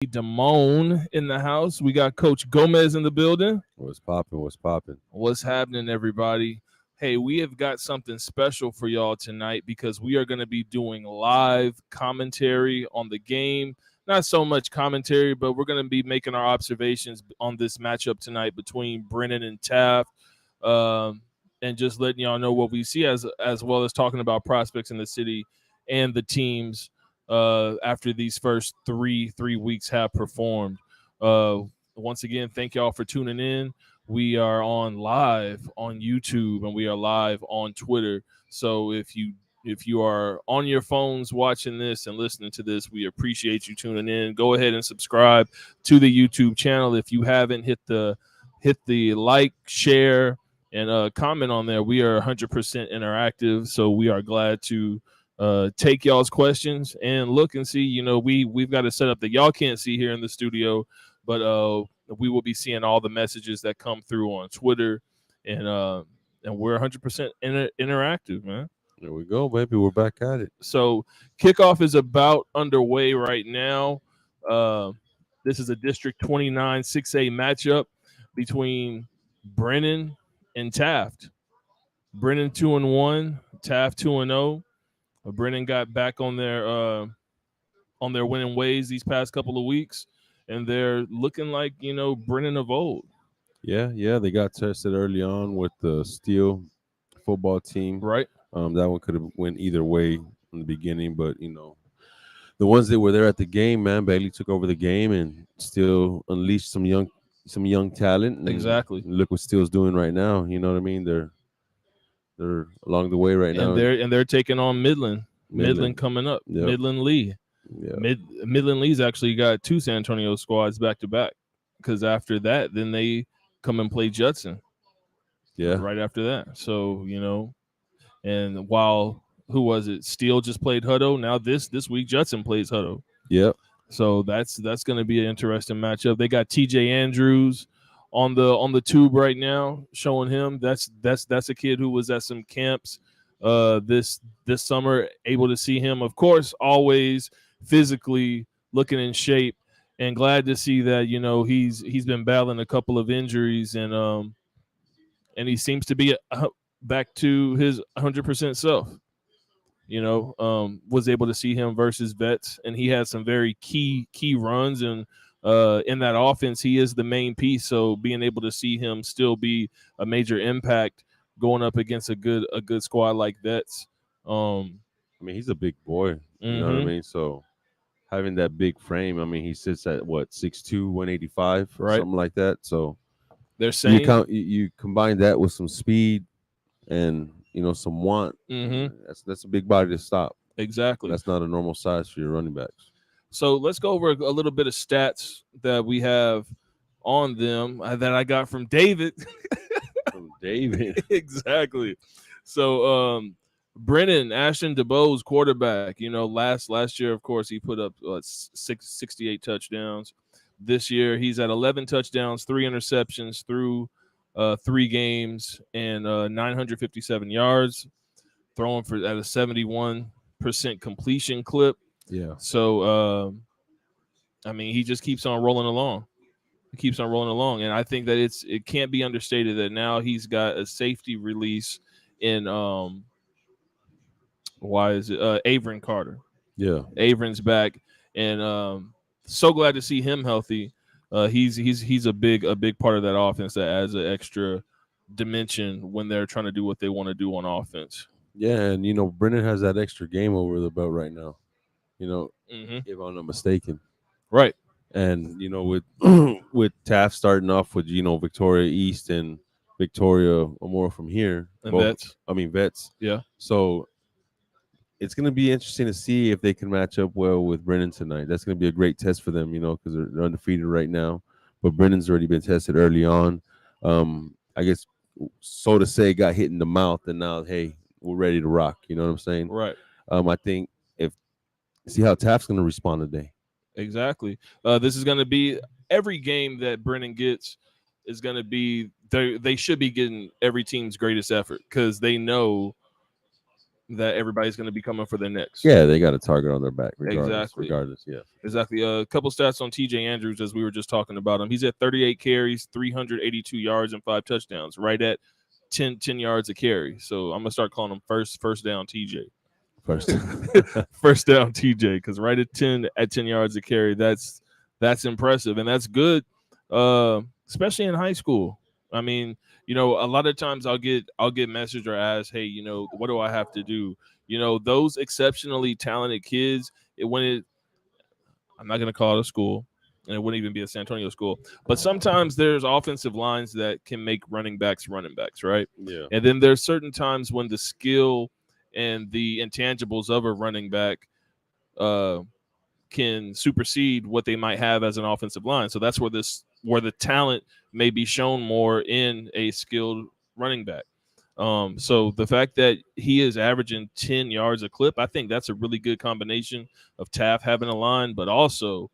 Damone in the house. We got Coach Gomez in the building. What's popping? What's popping? What's happening, everybody? Hey, we have got something special for y'all tonight because we are going to be doing live commentary on the game. Not so much commentary, but we're going to be making our observations on this matchup tonight between Brennan and Taft, and just letting y'all know what we see as well as talking about prospects in the city and the teams after these first three weeks have performed. Once again, thank y'all for tuning in. We are on live on YouTube and we are live on Twitter. So if you are on your phones watching this and listening to this, we appreciate you tuning in. Go ahead and subscribe to the YouTube channel. If you haven't, hit the like, share, and comment on there. We are 100% interactive, so we are glad to take y'all's questions and look and see. You know, we've got a setup that y'all can't see here in the studio, but we will be seeing all the messages that come through on Twitter, and we're 100% interactive, man. There we go, baby. We're back at it. So kickoff is about underway right now. This is a District 29 6A matchup between Brennan and Taft. Brennan 2-1, Taft 2-0. Brennan got back on their winning ways these past couple of weeks, and they're looking like Brennan of old. Yeah. They got tested early on with the Steel football team. Right. That one could have went either way in the beginning, but the ones that were there at the game, man, Bailey took over the game and still unleashed some young talent. And Exactly. look what Steel's doing right now. You know what I mean? They're along the way right now. And they're taking on Midland. Midland coming up. Yep. Midland Lee. Yeah. Midland Lee's actually got two San Antonio squads back to back, because after that, then they come and play Judson. Yeah. Right after that. So, and while who was it? Steele just played Hutto. Now this week Judson plays Hutto. Yep. So that's going to be an interesting matchup. They got TJ Andrews on the tube right now, showing him that's a kid who was at some camps this summer, able to see him, of course, always physically looking in shape, and glad to see that he's been battling a couple of injuries, and he seems to be back to his 100% self. Was able to see him versus Vets, and he had some very key runs, and in that offense, he is the main piece. So being able to see him still be a major impact going up against a good squad like Vets. I mean, he's a big boy. You know what I mean? So having that big frame, I mean, he sits at what, 6'2", 185, right, something like that. So they're saying you combine that with some speed and some want. That's a big body to stop. Exactly. That's not a normal size for your running backs. So let's go over a little bit of stats that we have on them that I got from David. From David. Exactly. So Brennan, Ashton DeBoe's quarterback, last year, of course, he put up 68 touchdowns. This year, he's at 11 touchdowns, 3 interceptions through 3 games, and 957 yards, throwing at a 71% completion clip. Yeah. So, I mean, he just keeps on rolling along. And I think that it can't be understated that now he's got a safety release in Averin Carter. Yeah. Averin's back, and so glad to see him healthy. He's a big part of that offense that adds an extra dimension when they're trying to do what they want to do on offense. Yeah, and Brennan has that extra game over the belt right now. If I'm not mistaken. Right. And with with Taft starting off with Victoria East and Victoria more from here, and Vets. Vets. Yeah. So it's going to be interesting to see if they can match up well with Brennan tonight. That's going to be a great test for them, because they're undefeated right now. But Brennan's already been tested early on. I guess, so to say, got hit in the mouth, and now, hey, we're ready to rock. You know what I'm saying? Right. I think see how Taft's going to respond today. Exactly. This is going to be every game that Brennan gets is going to be they should be getting every team's greatest effort, because they know that everybody's going to be coming for their necks. Yeah, they got a target on their back, Exactly. regardless. Yeah. Exactly. A couple stats on TJ Andrews as we were just talking about him. He's at 38 carries, 382 yards, and 5 touchdowns, right at 10 yards a carry. So I'm gonna start calling him first down TJ. First. First down TJ, because right at 10 yards a carry, that's impressive and that's good, especially in high school. I mean, you know, a lot of times I'll get messaged or asked, hey, you know, what do I have to do? You know, those exceptionally talented kids, I'm not going to call it a school, and it wouldn't even be a San Antonio school. But sometimes there's offensive lines that can make running backs, right? Yeah. And then there's certain times when the skill and the intangibles of a running back can supersede what they might have as an offensive line. So that's where the talent may be shown more in a skilled running back. So the fact that he is averaging 10 yards a clip, I think that's a really good combination of Taft having a line, but also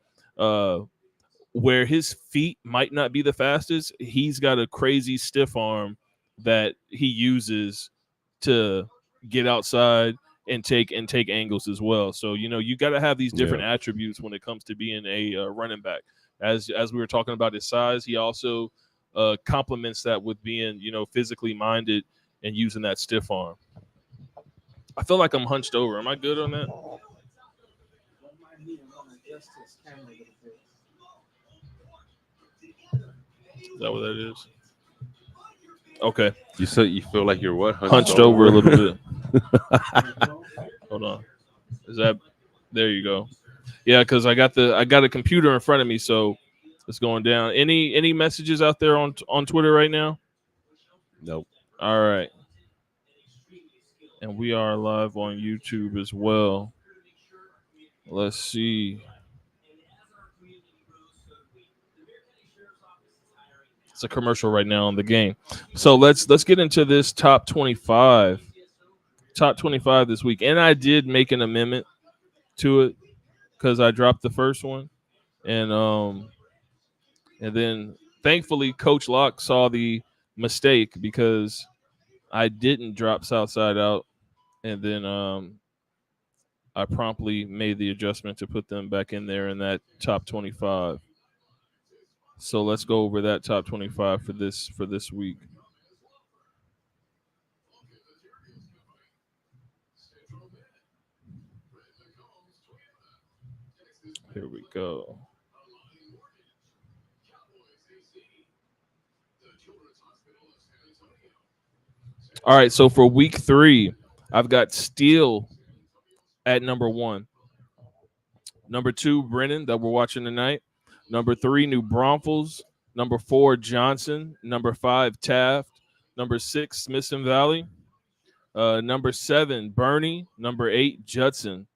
where his feet might not be the fastest, he's got a crazy stiff arm that he uses to get outside and take angles as well. So, you know, you got to have these different attributes when it comes to being a running back. As we were talking about his size, he also complements that with being, you know, physically minded and using that stiff arm. I feel like I'm hunched over. Am I good on that? Is that what that is? Okay. You feel like you're what? Hunched over a little bit. Hold on. Is that? There you go. Yeah, because I got a computer in front of me, so it's going down. Any messages out there on Twitter right now? Nope. All right. And we are live on YouTube as well. Let's see. It's a commercial right now on the game. So let's get into this top 25. Top 25 this week. And I did make an amendment to it because I dropped the first one. And then thankfully Coach Locke saw the mistake because I didn't drop Southside out. And then I promptly made the adjustment to put them back in there in that top 25. So let's go over that top 25 for this week. Here we go. All right, so for week 3, I've got Steele at number 1. Number 2, Brennan, that we're watching tonight. Number 3, New Braunfels. Number 4, Johnson. Number 5, Taft. Number 6, Smithson Valley. Number 7, Bernie. Number 8, Judson.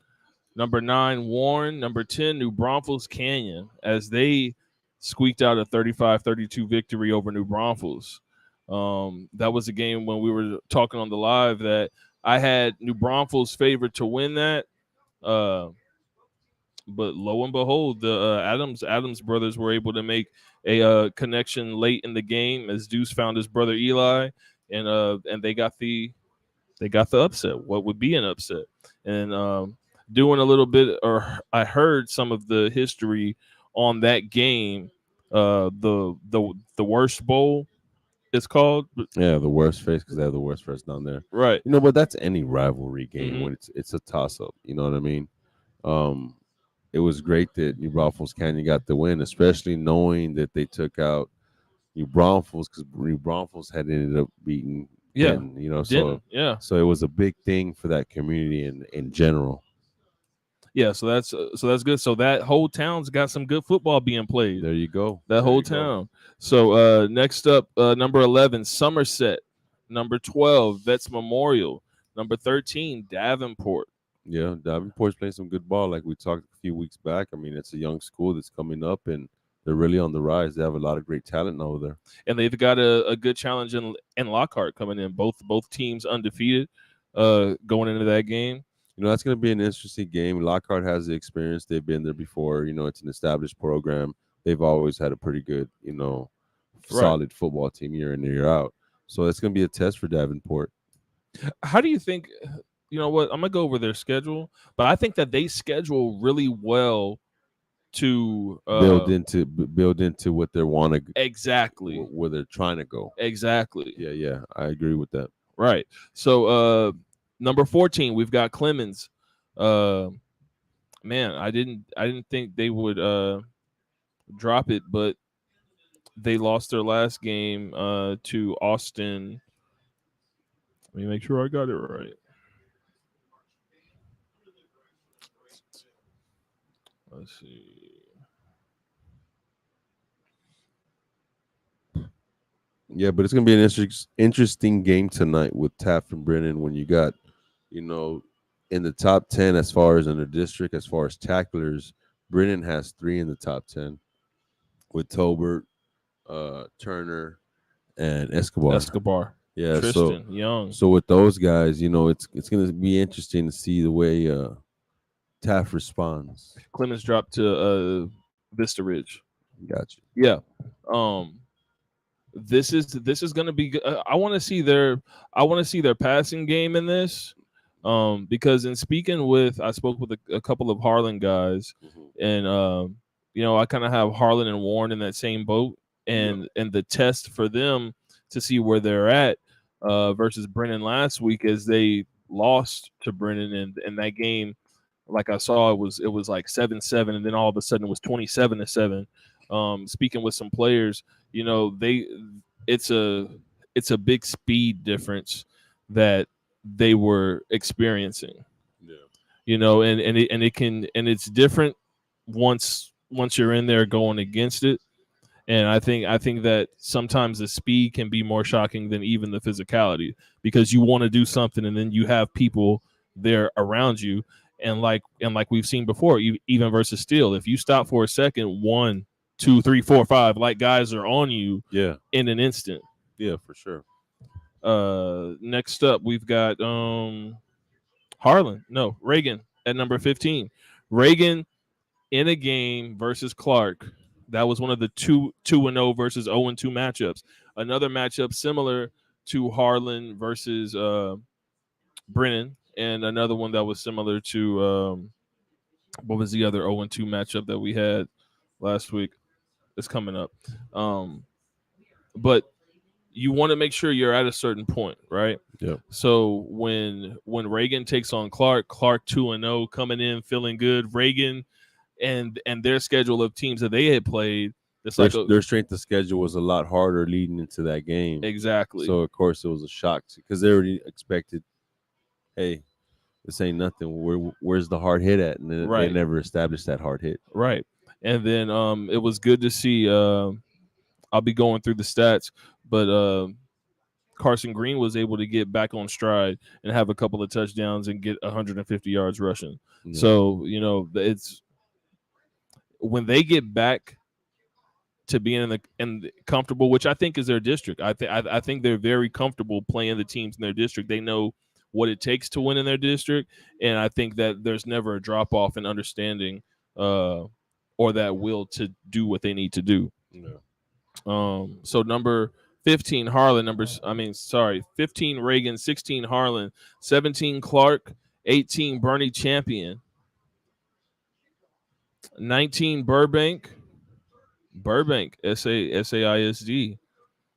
Number 9, Warren. Number 10, New Braunfels Canyon, as they squeaked out a 35-32 victory over New Braunfels. That was a game when we were talking on the live that I had New Braunfels favored to win that. But lo and behold, the Adams brothers were able to make a connection late in the game as Deuce found his brother Eli, and they got the upset. What would be an upset? And doing a little bit, or I heard some of the history on that game. The worst bowl, it's called. Yeah, the worst face because they have the worst face down there. Right. You know, but that's any rivalry game when it's a toss up. You know what I mean? It was great that New Braunfels Canyon got the win, especially knowing that they took out New Braunfels because New Braunfels had ended up beating. Yeah. Denton, you know, so it was a big thing for that community in general. Yeah, so that's good. So that whole town's got some good football being played. There you go. That whole town. So next up, number 11, Somerset. Number 12, Vets Memorial. Number 13, Davenport. Yeah, Davenport's playing some good ball, like we talked a few weeks back. I mean, it's a young school that's coming up, and they're really on the rise. They have a lot of great talent over there, and they've got a good challenge in Lockhart coming in. Both teams undefeated, going into that game. You know, that's going to be an interesting game. Lockhart has the experience; they've been there before. You know, it's an established program. They've always had a pretty good, you know, solid football team year in and year out. So it's going to be a test for Davenport. How do you think you know what? I'm gonna go over their schedule, but I think that they schedule really well to build into what they want to exactly, where they're trying to go. exactly. Yeah, I agree with that. Right. So number 14, we've got Clemens. Man, I didn't think they would drop it, but they lost their last game to Austin. Let me make sure I got it right. Let's see. Yeah, but it's gonna be an interesting game tonight with Taft and Brennan when you got, in the top 10 as far as in the district, as far as tacklers, Brennan has 3 in the top 10 with Tolbert, Turner, and Escobar. Yeah, Tristan Young. so with those guys, it's gonna be interesting to see the way Taft responds. Clemens dropped to Vista Ridge. Gotcha. Yeah. This is going to be I want to see their passing game in this. Because in speaking with, I spoke with a couple of Harlan guys, and I kind of have Harlan and Warren in that same boat, and the test for them to see where they're at versus Brennan last week, as they lost to Brennan, and that game, like I saw, it was like 7-7, and then all of a sudden it was 27-7. Speaking with some players, it's a big speed difference that they were experiencing. And it's different once you're in there going against it. And I think that sometimes the speed can be more shocking than even the physicality, because you want to do something and then you have people there around you. And like we've seen before, even versus Steele, if you stop for a second, 1, 2, 3, 4, 5, like guys are on you in an instant. Yeah, for sure. Next up, we've got Reagan at number 15. Reagan in a game versus Clark. That was one of the 2-0 versus 0-2 matchups. Another matchup similar to Harlan versus Brennan, and another one that was similar to what was the other 0-2 matchup that we had last week? It's coming up. But you want to make sure you're at a certain point, right? Yeah. So when Reagan takes on Clark 2-0, coming in feeling good, Reagan and their schedule of teams that they had played, their strength of schedule was a lot harder leading into that game. Exactly. So of course it was a shock because they already expected, hey, this ain't nothing. Where's the hard hit at? And then they never established that hard hit. Right. And then it was good to see. I'll be going through the stats, but Carson Green was able to get back on stride and have a couple of touchdowns and get 150 yards rushing. Yeah. So it's when they get back to being in the comfortable, which I think is their district. I think they're very comfortable playing the teams in their district. They know what it takes to win in their district, and I think that there's never a drop off in understanding or that will to do what they need to do. Yeah. So number 15 Harlan, 15 Reagan, 16 Harlan, 17 Clark, 18 Bernie Champion, 19 Burbank, SAISD.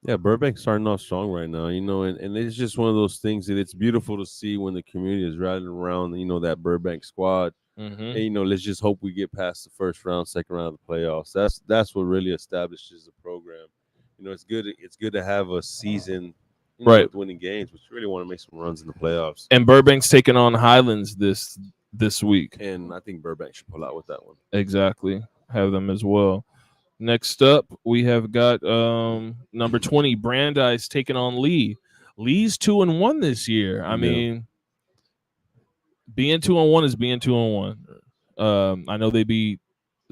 Yeah, Burbank's starting off strong right now, and it's just one of those things that it's beautiful to see when the community is rallying around, that Burbank squad. Mm-hmm. And, let's just hope we get past the first round, second round of the playoffs. That's what really establishes the program. It's good to have a season with winning games, but you really want to make some runs in the playoffs. And Burbank's taking on Highlands this week. And I think Burbank should pull out with that one. Exactly. Have them as well. Next up, we have got number 20, Brandeis taking on Lee. Lee's 2-1 this year. I mean, being 2-1 is being 2-1. I know they beat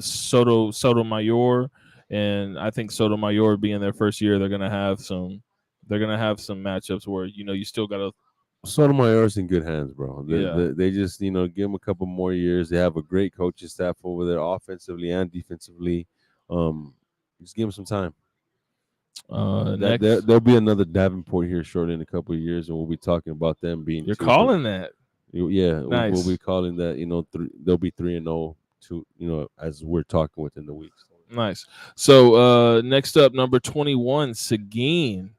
Sotomayor, and I think Sotomayor being their first year, they're gonna have some matchups where you still gotta. Sotomayor's in good hands, bro. They just give them a couple more years. They have a great coaching staff over there, offensively and defensively. Just give them some time. There'll be another Davenport here shortly in a couple of years, and we'll be talking about them being. You're calling that. Yeah, Nice. we'll be calling that. They'll be 3-0 to as we're talking within the weeks. Nice. So next up, number 21, Seguin.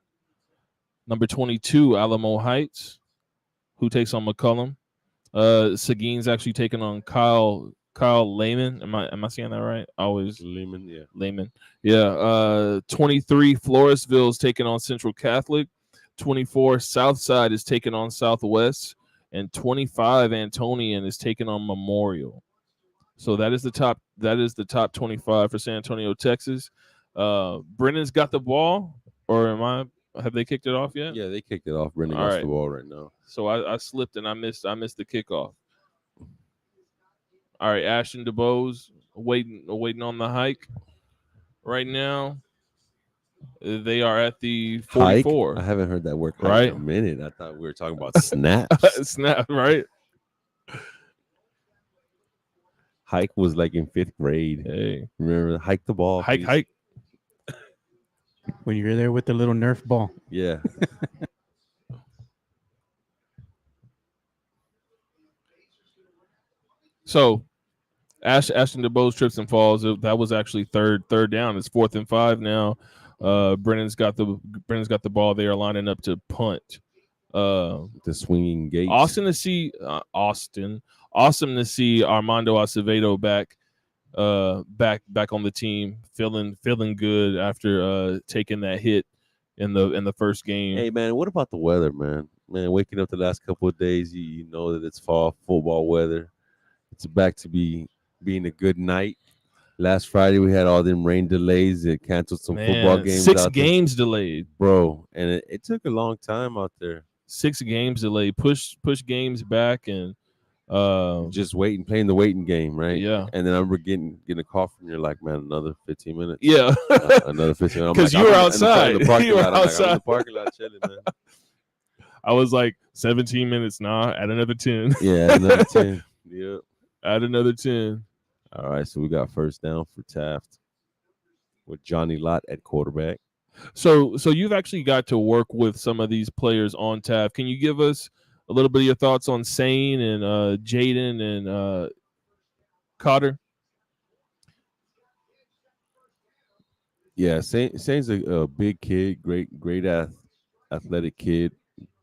Number 22, Alamo Heights, who takes on McCullum. Seguin's actually taking on Kyle Lehman. Am I saying that right? Always Lehman, yeah. Lehman. Yeah. 23, Floresville's taking on Central Catholic. 24, Southside is taking on Southwest. And 25, Antonian is taking on Memorial. So that is the top 25 for San Antonio, Texas. Brennan's got the ball, or have they kicked it off yet? Yeah, they kicked it off. Brendan All got right. the ball right now. So I slipped and I missed the kickoff. All right, Ashton DeBose waiting on the hike right now. They are at the 44. Hike? I haven't heard that word Right. in a minute. I thought we were talking about snaps. Snap, right? Hike was like in 5th grade. Hey, Remember, hike the ball. hike, please. hike. When you're there with the little Nerf ball. Yeah. So Ashton DeBose trips and falls. That was actually third down. It's 4th and 5 now. Brennan's got the ball. They are lining up to punt. The swinging gate. Awesome to see Armando Acevedo back on the team, feeling good after taking that hit in the first game. Hey man, what about the weather, man? Man, waking up the last couple of days, you know that it's fall football weather. It's back to being a good night. Last Friday we had all them rain delays that canceled some football games. 6 out there. games delayed, Bro, and it took a long time out there. 6 games delayed. Push games back and Just waiting, playing the waiting game, right? yeah. And then I remember getting a call from you, like, man, another 15 minutes. Yeah. Another 15 minutes. 'Cause you were outside. In the parking You were lot. I'm like, I'm in outside. the parking lot chilling, man. I was like 17 minutes now. Add another 10. Yeah, another 10. Yep. Add another 10. All right, so we got first down for Taft with Johnny Lott at quarterback. So you've actually got to work with some of these players on Taft. Can you give us a little bit of your thoughts on Sane and Jaden and Cotter? Yeah, Sane's a big kid, great athletic kid,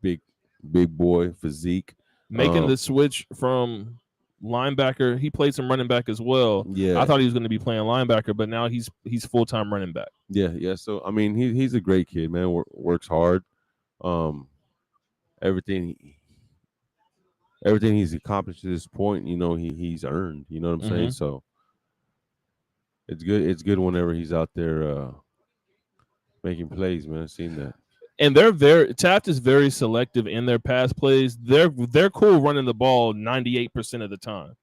big boy physique. Making the switch from linebacker. He played some running back as well. Yeah, I thought he was going to be playing linebacker, but now he's full-time running back. yeah. So I mean, he's a great kid, man. Works hard. Everything he's accomplished to this point, he's earned. You know what I'm saying? So it's good. It's good whenever he's out there making plays, man. I've seen that. And Taft is very selective in their pass plays. They're cool running the ball 98% of the time.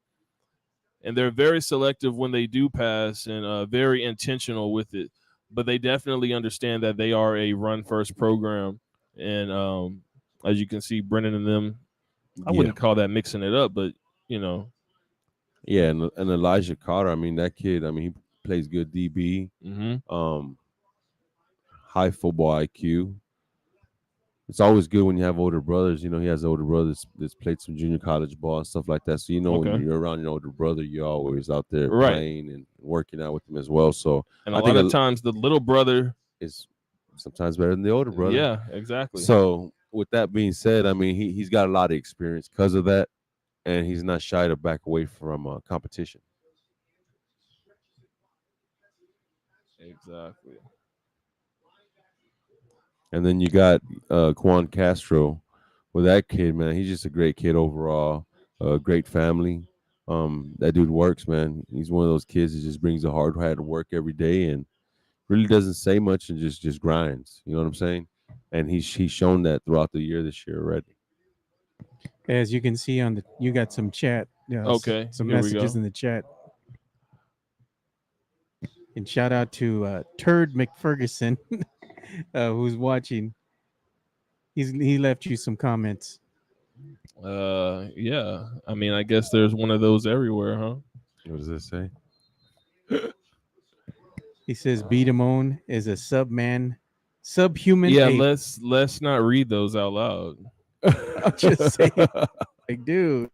And they're very selective when they do pass and very intentional with it. But they definitely understand that they are a run-first program. And as you can see, Brennan and them, I wouldn't call that mixing it up, but, Yeah, and Elijah Carter, I mean, that kid, he plays good DB, high football IQ. It's always good when you have older brothers. He has older brothers that's played some junior college ball and stuff like that. So, when you're around your older brother, you're always out there playing and working out with them as well. So, and a lot of times the little brother is sometimes better than the older brother. Yeah, exactly. So, with that being said, he's got a lot of experience because of that, and he's not shy to back away from competition. Exactly. And then you got Quan Castro. Well, that kid, man, he's just a great kid overall. Great family. That dude works, man. He's one of those kids that just brings a hard hat to work every day and really doesn't say much and just grinds. You know what I'm saying? And he's shown that throughout the year this year already. As you can see you got some chat. Okay, some here we messages go. in the chat. And shout out to Turd McFerguson, who's watching. He left you some comments. Yeah. I guess there's one of those everywhere, huh? What does this say? He says Beatamone is a subhuman. Yeah, ape. let's not read those out loud. I'm just saying. Like, dude,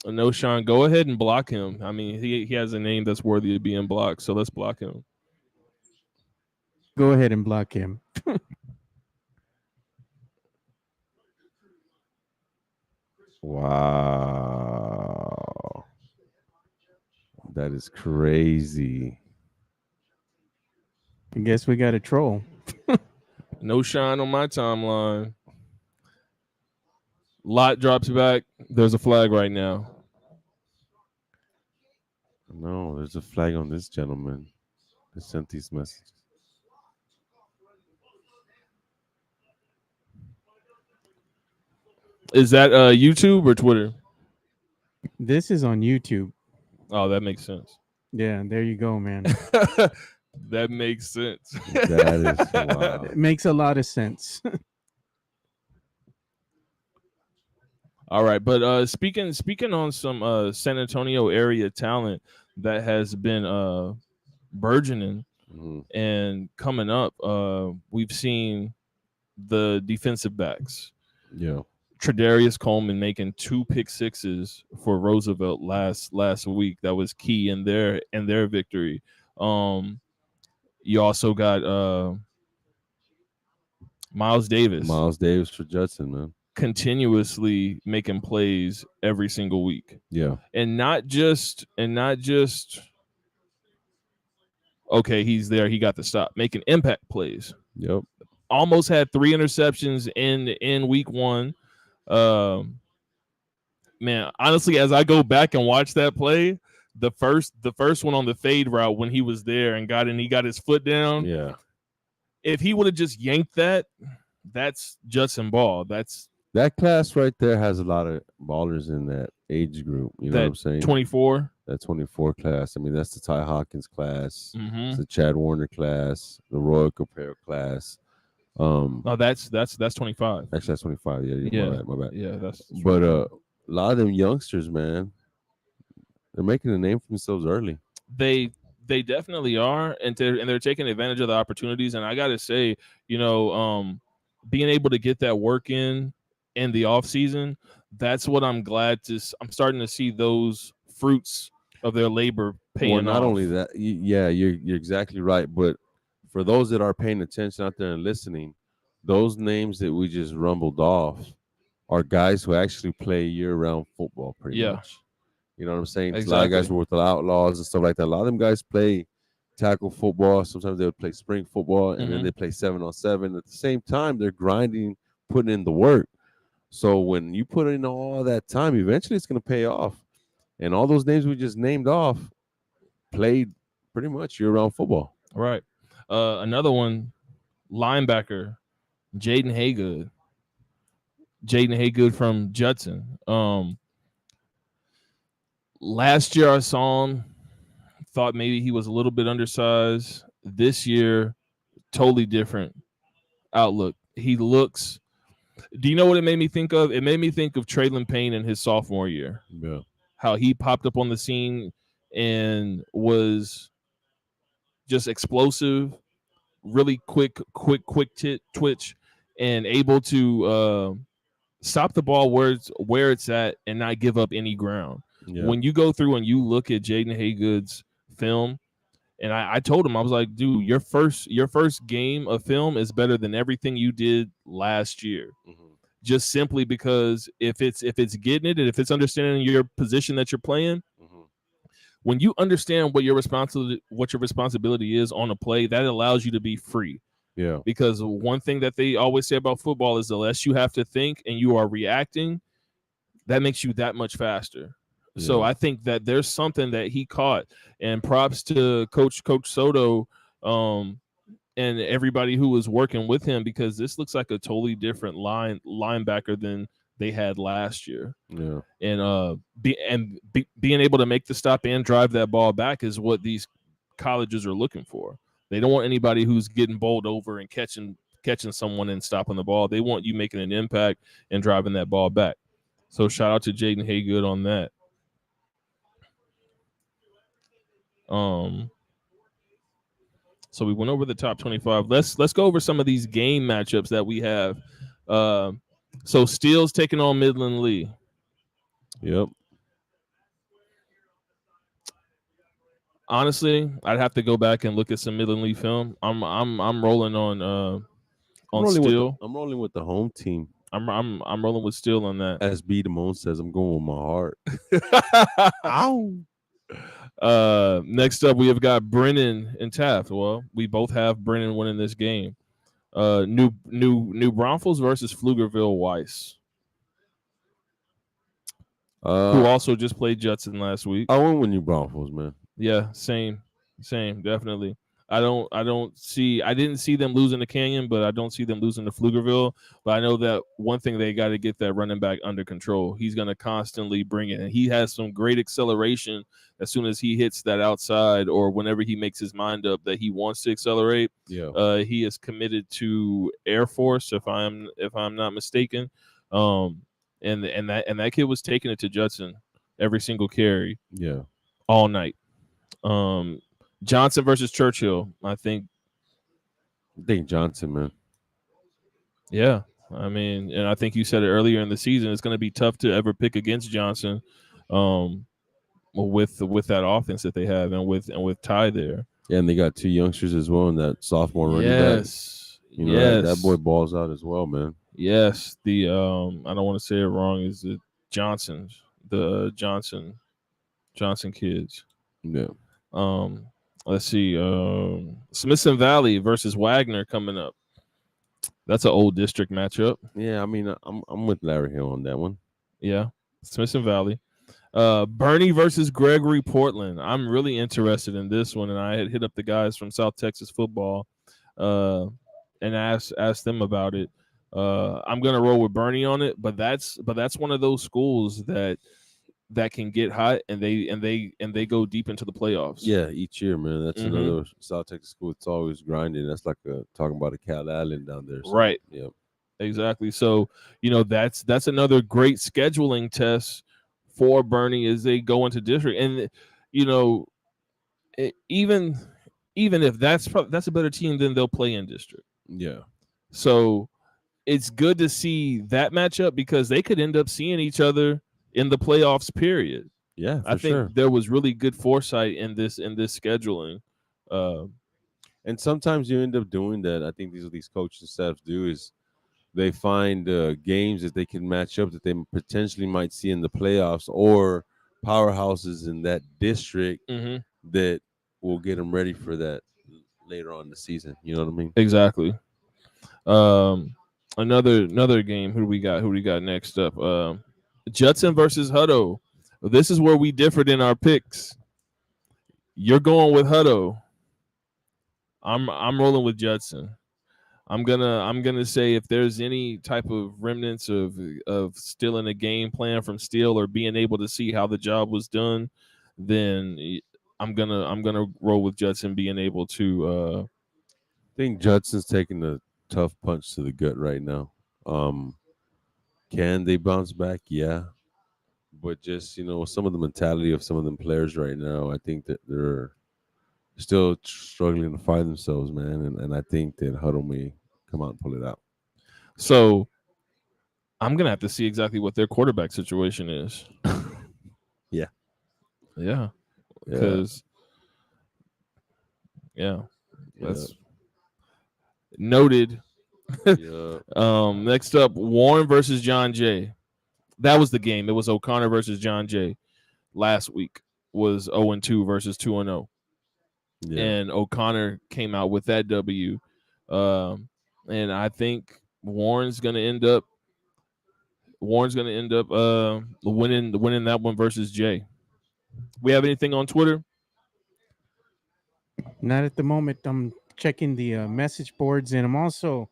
No, Sean, go ahead and block him. I mean, he has a name that's worthy of being blocked, so let's block him. go ahead and block him. Wow. That is crazy. I guess we got a troll. No Sean on my timeline. Lot drops back. There's a flag right now. No, there's a flag on this gentleman that sent these messages. Is that YouTube or Twitter? This is on YouTube. Oh, that makes sense. Yeah, there you go, man. That makes sense. That is wow. It makes a lot of sense. All right, but speaking on some San Antonio area talent that has been burgeoning Mhm. and coming up, we've seen the defensive backs. Yeah. Tre'Darius Coleman making 2 pick sixes for Roosevelt last week. That was key in their victory. You also got Miles Davis for Judson, man. continuously making plays every single week. Yeah. And not just okay, he's there, he got the stop, making impact plays. Yep. Almost had 3 interceptions in week 1. Man, honestly, as I go back and watch that play, the first one on the fade route when he was there and he got his foot down. Yeah. If he would have just yanked that, that's Judson Ball. That class right there has a lot of ballers in that age group. You know what I'm saying? 24. That 24 class. I mean, that's the Ty Hawkins class. Mm-hmm. It's the Chad Warner class, the Roy Copero class. Oh, that's 25. Actually, that's 25. Yeah. My bad. Yeah, that's. But a lot of them youngsters, man, they're making a name for themselves early. They definitely are, and they're taking advantage of the opportunities. And I gotta say, being able to get that work in the off season, that's what I'm glad to. I'm starting to see those fruits of their labor paying off. Well, not only that, you're exactly right. But for those that are paying attention out there and listening, those names that we just rumbled off are guys who actually play year-round football, pretty much. You know what I'm saying? Exactly. A lot of guys were with the Outlaws and stuff like that. A lot of them guys play tackle football. Sometimes they would play spring football, and then they play 7-on-7. At the same time, they're grinding, putting in the work. So when you put in all that time, eventually it's going to pay off. And all those names we just named off played pretty much year-round football. Right. Another one, linebacker, Jaden Haygood. Jaden Haygood from Judson. Last year I saw him, thought maybe he was a little bit undersized. This year, totally different outlook. He looks. Do you know what it made me think of? It made me think of Traylon Payne in his sophomore year. Yeah. How he popped up on the scene and was just explosive, really quick twitch, and able to stop the ball where it's at and not give up any ground. Yeah. When you go through and you look at Jaden Haygood's film, and I told him, I was like, dude, your first game of film is better than everything you did last year. Mm-hmm. Just simply because if it's getting it and if it's understanding your position that you're playing, mm-hmm. when you understand what your responsibility is on a play, that allows you to be free. Yeah. Because one thing that they always say about football is the less you have to think and you are reacting, that makes you that much faster. Yeah. So I think that there's something that he caught, and props to Coach Soto and everybody who was working with him, because this looks like a totally different linebacker than they had last year. Yeah. And being able to make the stop and drive that ball back is what these colleges are looking for. They don't want anybody who's getting bowled over and catching someone and stopping the ball. They want you making an impact and driving that ball back. So shout out to Jaden Haygood on that. So we went over the top 25. Let's go over some of these game matchups that we have. So Steele's taking on Midland Lee. Yep. Honestly, I'd have to go back and look at some Midland Lee film. I'm rolling on Steele. I'm rolling with the home team. I'm rolling with Steele on that. As B Damone says, I'm going with my heart. Ow. Next up, we have got Brennan and Taft. Well, we both have Brennan winning this game. New Braunfels versus Pflugerville Weiss, who also just played Judson last week. I went with New Braunfels, man. Yeah, same, definitely. I didn't see them losing to Canyon, but I don't see them losing to Pflugerville. But I know that one thing, they got to get that running back under control. He's going to constantly bring it, and he has some great acceleration as soon as he hits that outside, or whenever he makes his mind up that he wants to accelerate. Yeah. He is committed to Air Force, if I'm not mistaken. And that kid was taking it to Judson every single carry. Yeah. All night. Johnson versus Churchill. I think Johnson, man. Yeah, I mean, and I think you said it earlier in the season. It's going to be tough to ever pick against Johnson, with that offense that they have, and with Ty there. Yeah, and they got 2 youngsters as well, and that sophomore running back. You know, that boy balls out as well, man. Yes, the I don't want to say it wrong. Is the Johnson kids? Yeah. Let's see. Smithson Valley versus Wagner coming up. That's an old district matchup. Yeah, I mean, I'm with Larry Hill on that one. Yeah, Smithson Valley. Bernie versus Gregory Portland. I'm really interested in this one, and I had hit up the guys from South Texas football, and asked them about it. I'm gonna roll with Bernie on it, but that's one of those schools that can get hot, and they go deep into the playoffs. Yeah, each year, man. That's another South Texas school. It's always grinding. That's like talking about a Cal Allen down there. So, right. Yeah. Exactly. So, that's another great scheduling test for Bernie as they go into district. And even if that's a better team, then they'll play in district. Yeah. So it's good to see that matchup, because they could end up seeing each other in the playoffs, period. Yeah, I think there was really good foresight in this scheduling. And sometimes you end up doing that. I think these coaches and staff do is they find games that they can match up that they potentially might see in the playoffs, or powerhouses in that district that will get them ready for that later on in the season. You know what I mean? Exactly. Another game. Who do we got next up? Judson versus Hutto. This is where we differed in our picks. You're going with Hutto. I'm rolling with Judson. I'm gonna say, if there's any type of remnants of stealing a game plan from Steele, or being able to see how the job was done, then I'm gonna roll with Judson being able to. I think Judson's taking a tough punch to the gut right now. Can they bounce back? Yeah, but just some of the mentality of some of them players right now, I think that they're still struggling to find themselves, man. And I think that Huddle may come out and pull it out. So I'm gonna have to see exactly what their quarterback situation is. Yeah. Because that's noted. Next up, Warren versus John Jay. That was the game. It was O'Connor versus John Jay. Last week was 0-2 versus 2-0. And O'Connor came out with that W. And I think Warren's gonna end up winning that one versus Jay. We have anything on Twitter? Not at the moment. I'm checking the message boards, and I'm also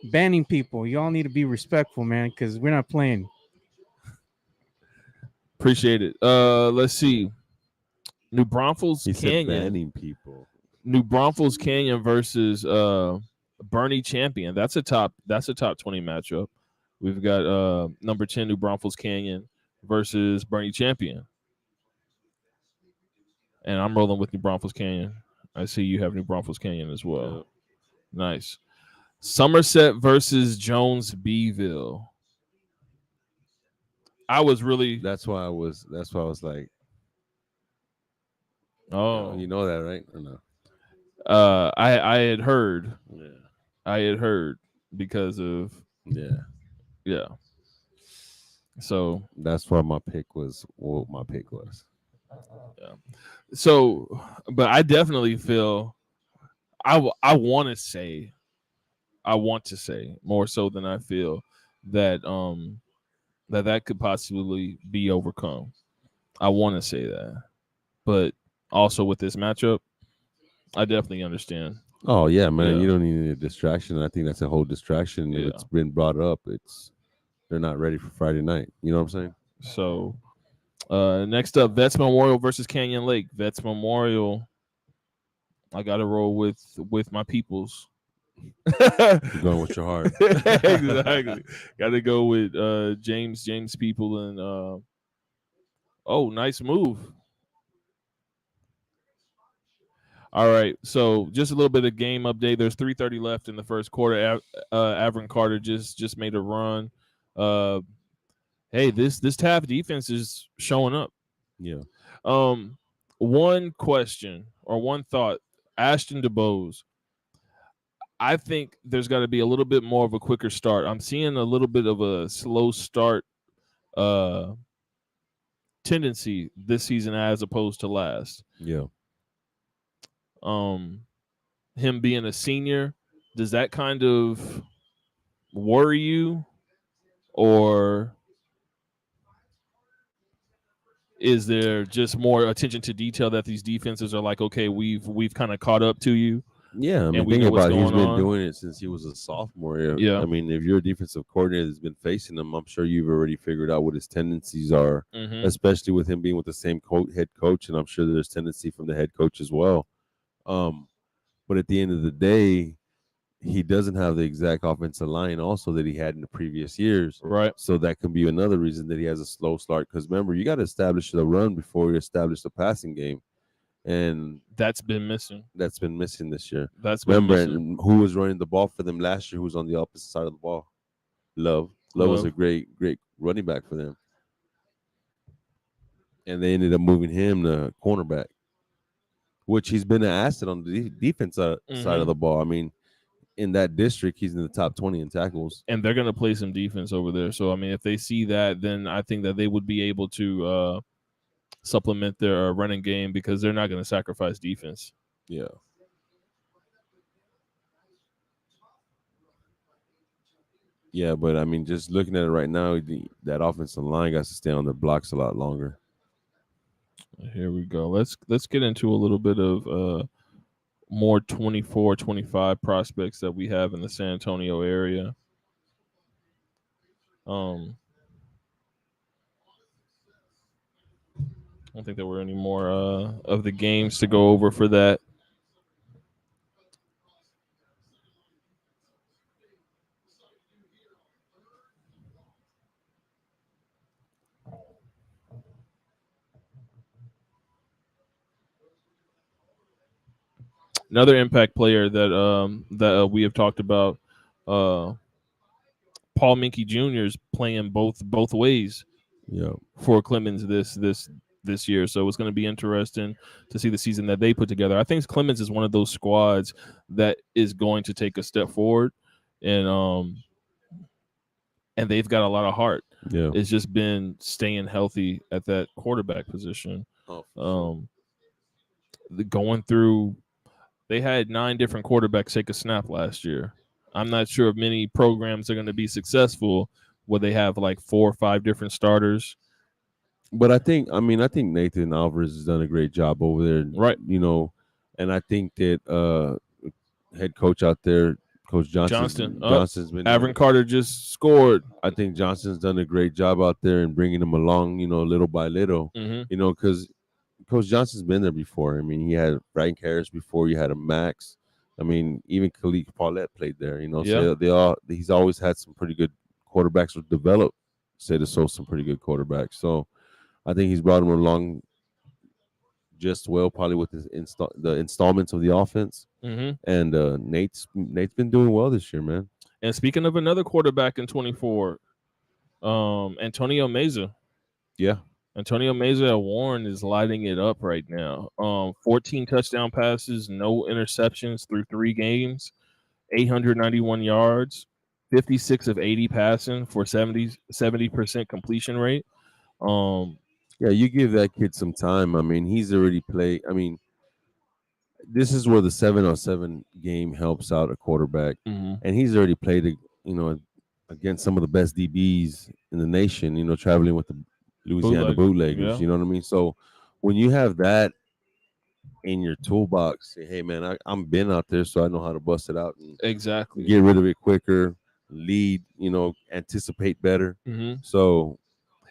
banning people. Y'all need to be respectful, man, because we're not playing. Appreciate it. Let's see. New Braunfels Canyon. Banning people. New Braunfels Canyon versus Bernie Champion. That's a top 20 matchup. We've got number 10 New Braunfels Canyon versus Bernie Champion. And I'm rolling with New Braunfels Canyon. I see you have New Braunfels Canyon as well. Yeah. Nice. Somerset versus Jones Beeville. I was really That's why I was like, oh you know that, right? Or no? I had heard Yeah. because of Yeah. so That's why my pick was what my pick was. so but I definitely feel I want to say more so than I feel that that could possibly be overcome. I want to say that. But also with this matchup, I definitely understand. Oh yeah, man. Yeah. You don't need a distraction. I think that's a whole distraction. If Yeah. it's been brought up, they're not ready for Friday night. You know what I'm saying? So next up, Vets Memorial versus Canyon Lake. Vets Memorial. I gotta roll with my peoples. You're going with your heart. Exactly. Gotta go with James people and oh, nice move. All right, so just a little bit of game update. There's 3:30 left in the first quarter. Avron Carter just made a run. Hey, this Taft defense is showing up. Yeah. One question or one thought, Ashton DeBose. I think there's got to be a little bit more of a quicker start. I'm seeing a little bit of a slow start tendency this season as opposed to last. Yeah. Him being a senior, does that kind of worry you, or is there just more attention to detail that these defenses are like, okay, we've kind of caught up to you? Yeah, I mean, we think know what's about it. He's going been on. doing it since he was a sophomore. Yeah. I mean, if you're a defensive coordinator that's been facing him, I'm sure you've already figured out what his tendencies are, Mhm. especially with him being with the same head coach, and I'm sure there's tendency from the head coach as well. But at the end of the day, he doesn't have the exact offensive line also that he had in the previous years. Right. So that could be another reason that he has a slow start. Because remember, you got to establish the run before you establish the passing game. And that's been missing. That's been missing this year. That's been remember missing. who was running the ball for them last year? Who was on the opposite side of the ball? Love was a great running back for them. And they ended up moving him to cornerback, which he's been an asset on the defense side of the ball. I mean, in that district, he's in the top 20 in tackles. And they're going to play some defense over there. So, I mean, if they see that, then I think that they would be able to supplement their running game because they're not going to sacrifice defense. Yeah. Yeah, but I mean, just looking at it right now, that offensive line got to stay on their blocks a lot longer. Here we go. Let's get into a little bit of more 24, 25 prospects that we have in the San Antonio area. I don't think there were any more of the games to go over for that. Another impact player that we have talked about, Paul Minky Jr. is playing both ways. Yeah. For Clemens this year, so it's going to be interesting to see the season that they put together. I think Clemens is one of those squads that is going to take a step forward, and they've got a lot of heart. Yeah, it's just been staying healthy at that quarterback position. Going through, they had 9 different quarterbacks take a snap last year. I'm not sure if many programs are going to be successful where they have like 4 or 5 different starters. But I think Nathan Alvarez has done a great job over there, right? And I think that head coach out there, Coach Johnson's been. Avron Carter just scored. I think Johnson's done a great job out there and bringing them along, little by little. Because Coach Johnson's been there before. I mean, he had Frank Harris before. You had a Max. I mean, even Khalid Paulette played there. So he's always had some pretty good quarterbacks or developed. Some pretty good quarterbacks. So I think he's brought them along just well, probably with the installments of the offense. Mm-hmm. And Nate's been doing well this year, man. And speaking of another quarterback in 24, Antonio Meza. Yeah, Antonio Meza at Warren is lighting it up right now. 14 touchdown passes, no interceptions through 3 games, 891 yards, 56 of 80 passing for 70% completion rate. yeah. You give that kid some time. I mean, he's already played. I mean, this is where the 7-on-7 game helps out a quarterback, mhm. and he's already played, against some of the best DBs in the nation. Traveling with the Louisiana Bootleggers. Yeah. You know what I mean? So when you have that in your toolbox, say, hey man, I'm been out there, so I know how to bust it out and Exactly. get rid of it quicker, lead, anticipate better. Mm-hmm. So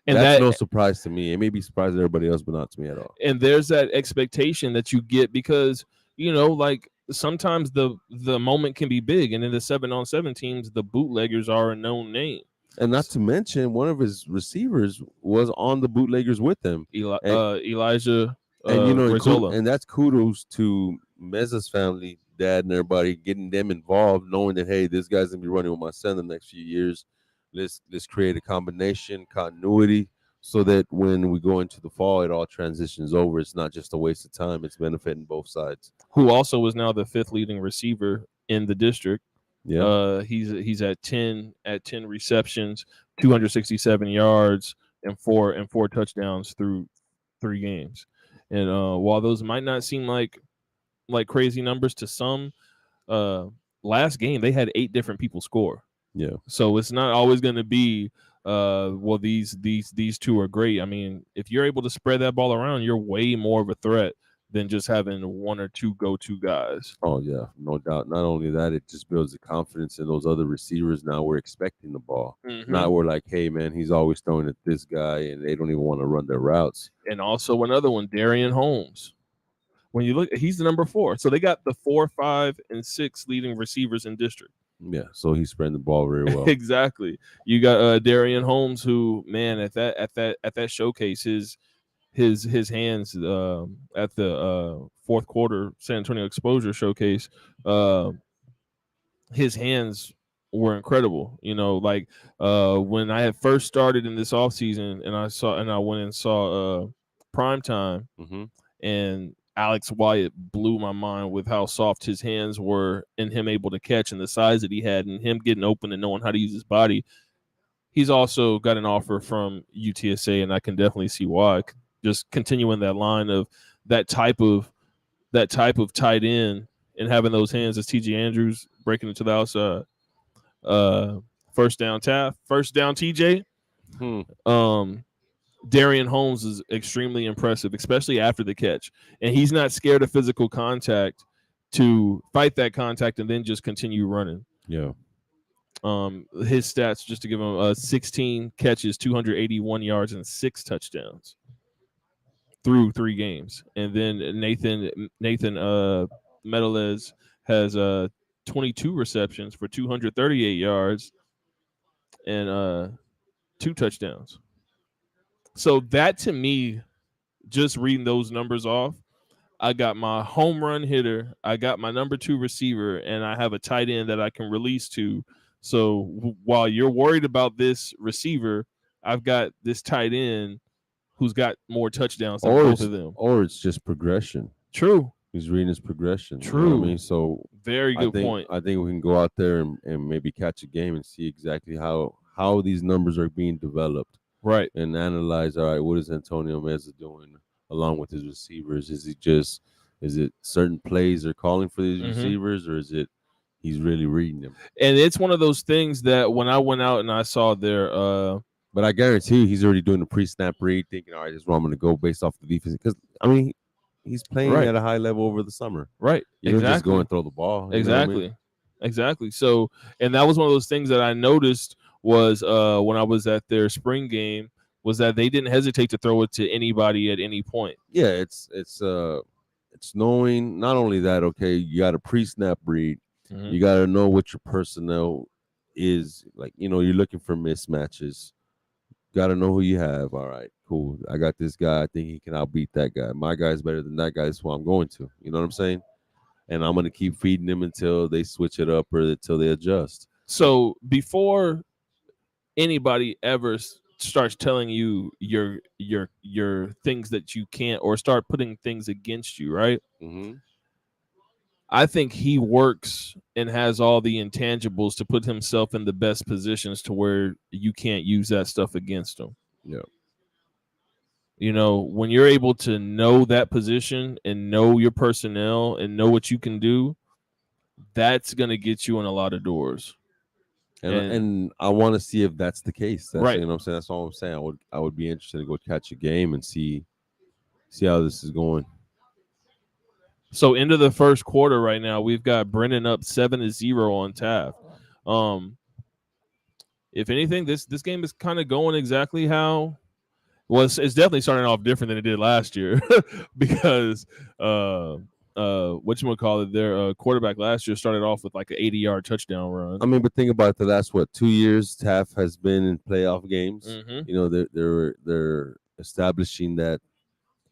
And that's no surprise to me. It may be surprising to everybody else, but not to me at all. And there's that expectation that you get because like sometimes the moment can be big, and in the 7-on-7 teams, the bootleggers are a known name. And not to mention, one of his receivers was on the bootleggers with him, Elijah. And Rizola. and that's kudos to Meza's family, dad, and everybody getting them involved, knowing that hey, this guy's gonna be running with my son the next few years. Let's create a combination, continuity, so that when we go into the fall, it all transitions over. It's not just a waste of time; it's benefiting both sides. Who also is now the 5th leading receiver in the district. Yeah, he's at 10 receptions, 267 yards, and four touchdowns through 3 games. And while those might not seem like crazy numbers to some, last game they had 8 different people score. Yeah. So it's not always going to be well these 2 are great. I mean, if you're able to spread that ball around, you're way more of a threat than just having 1 or 2 go-to guys. Oh yeah, no doubt. Not only that, it just builds the confidence in those other receivers. Now we're expecting the ball. Mm-hmm. Not we're like, hey man, he's always throwing at this guy, and they don't even want to run their routes. And also another one, Darian Holmes. When you look, he's the number 4. So they got the 4, 5, and 6 leading receivers in district. Yeah, so he's spreading the ball very well. Exactly. You got Darian Holmes, who, man, at that showcase, his hands at the 4th quarter San Antonio Exposure Showcase, his hands were incredible. When I had first started in this offseason, and I went and saw Prime Time, mm-hmm. and Alex Wyatt blew my mind with how soft his hands were and him able to catch and the size that he had and him getting open and knowing how to use his body. He's also got an offer from UTSA, and I can definitely see why. Just continuing that line of that type of tight end and having those hands as TJ Andrews breaking into the outside. First down TJ. Darian Holmes is extremely impressive, especially after the catch. And he's not scared of physical contact to fight that contact and then just continue running. Yeah. His stats, just to give him 16 catches, 281 yards, and 6 touchdowns through 3 games. And then Nathan Medelez has 22 receptions for 238 yards and 2 touchdowns. So that, to me, just reading those numbers off, I got my home run hitter, I got my number 2 receiver, and I have a tight end that I can release to. So while you're worried about this receiver, I've got this tight end who's got more touchdowns than both of them. Or it's just progression. True. He's reading his progression. True. You know what I mean? So very good point. I think we can go out there and maybe catch a game and see exactly how these numbers are being developed. Right. And analyze, all right, what is Antonio Meza doing along with his receivers? Is it certain plays they're calling for these receivers, or is it he's really reading them? And it's one of those things that when I went out and I saw their but I guarantee you he's already doing the pre-snap read, thinking, all right, this is where I'm going to go based off the defense. Because, I mean, he's playing at a high level over the summer. Right. You don't just go and throw the ball. Exactly. You know what I mean? Exactly. So, and that was one of those things that I noticed was when I was at their spring game, was that they didn't hesitate to throw it to anybody at any point. Yeah, it's knowing not only that, okay, you got a pre-snap read, you got to know what your personnel is. Like, you're looking for mismatches. Got to know who you have. All right, cool. I got this guy. I think he can outbeat that guy. My guy's better than that guy. That's who I'm going to. You know what I'm saying? And I'm going to keep feeding them until they switch it up or until they adjust. So before anybody ever starts telling you your things that you can't, or start putting things against you, right? Mm-hmm. I think he works and has all the intangibles to put himself in the best positions to where you can't use that stuff against him. Yeah. You know, when you're able to know that position and know your personnel and know what you can do, that's going to get you in a lot of doors. And I want to see if that's the case. That's, Right. You know what I'm saying? That's all I'm saying. I would be interested to go catch a game and see how this is going. So into the first quarter right now, we've got Brennan up 7-0 on Taft. If anything, this game is kind of going exactly how. Well, it's definitely starting off different than it did last year because whatchamacallit, their quarterback last year started off with like an 80-yard touchdown run. I mean, but think about the last 2 years Taft has been in playoff games. Mhm. You know, they're establishing that,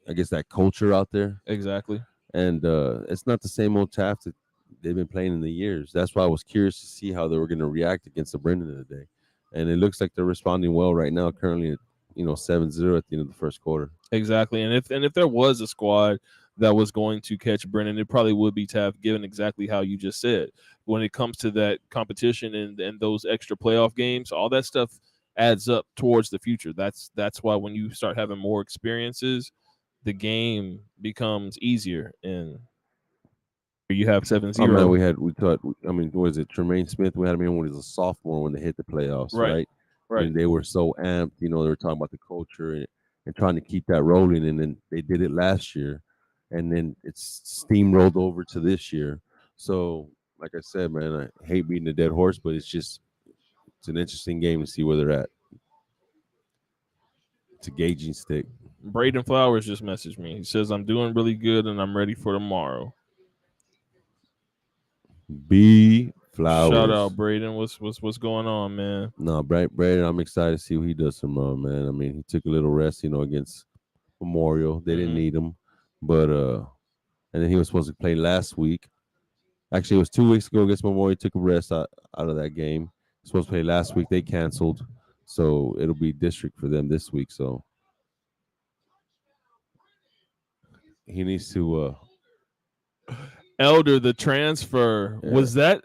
I guess, that culture out there. Exactly. And it's not the same old Taft that they've been playing in the years. That's why I was curious to see how they were going to react against the Brendan today. And it looks like they're responding well right now, currently at 7-0 at the end of the first quarter. Exactly. And if there was a squad that was going to catch Brennan, it probably would be Taft, given exactly how you just said. When it comes to that competition and those extra playoff games, all that stuff adds up towards the future. That's why when you start having more experiences, the game becomes easier, and you have 7-0. Oh man, what is it? Tremaine Smith, we had him in when he was a sophomore when they hit the playoffs, right? Right. And they were so amped, they were talking about the culture and trying to keep that rolling. And then they did it last year, and then it's steamrolled over to this year. So, like I said, man, I hate beating a dead horse, but it's an interesting game to see where they're at. It's a gauging stick. Braden Flowers just messaged me. He says, I'm doing really good and I'm ready for tomorrow. B Flowers. Shout out, Braden. What's going on, man? No, Braden, I'm excited to see what he does tomorrow, man. I mean, he took a little rest, against Memorial. They didn't need him. But and then he was supposed to play last week. Actually, it was 2 weeks ago against Memorial. He took a rest out of that game. He was supposed to play last week. They canceled. So it'll be district for them this week. So he needs to Elder, the transfer. Yeah. Was that?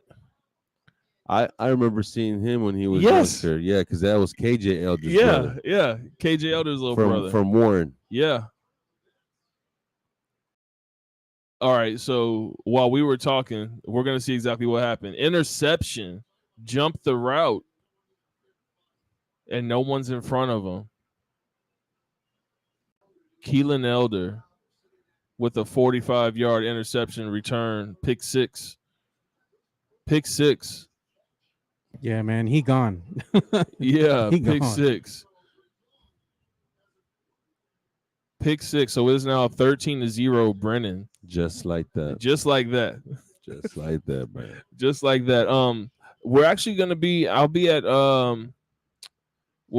I remember seeing him when he was Yes. younger. Yeah, because that was KJ Elder's Yeah, brother. yeah. KJ Elder's little brother. From Warren. Yeah. All right, so while we were talking, we're going to see exactly what happened. Interception, jumped the route, and no one's in front of him. Keelan Elder with a 45-yard interception return, pick six. Pick six. Yeah, man, he gone. Yeah, He pick gone. six. Pick six. So it is now 13-0 Brennan. Just like that. Just like that. Just like that, man. Just like that. We're actually gonna be. We'll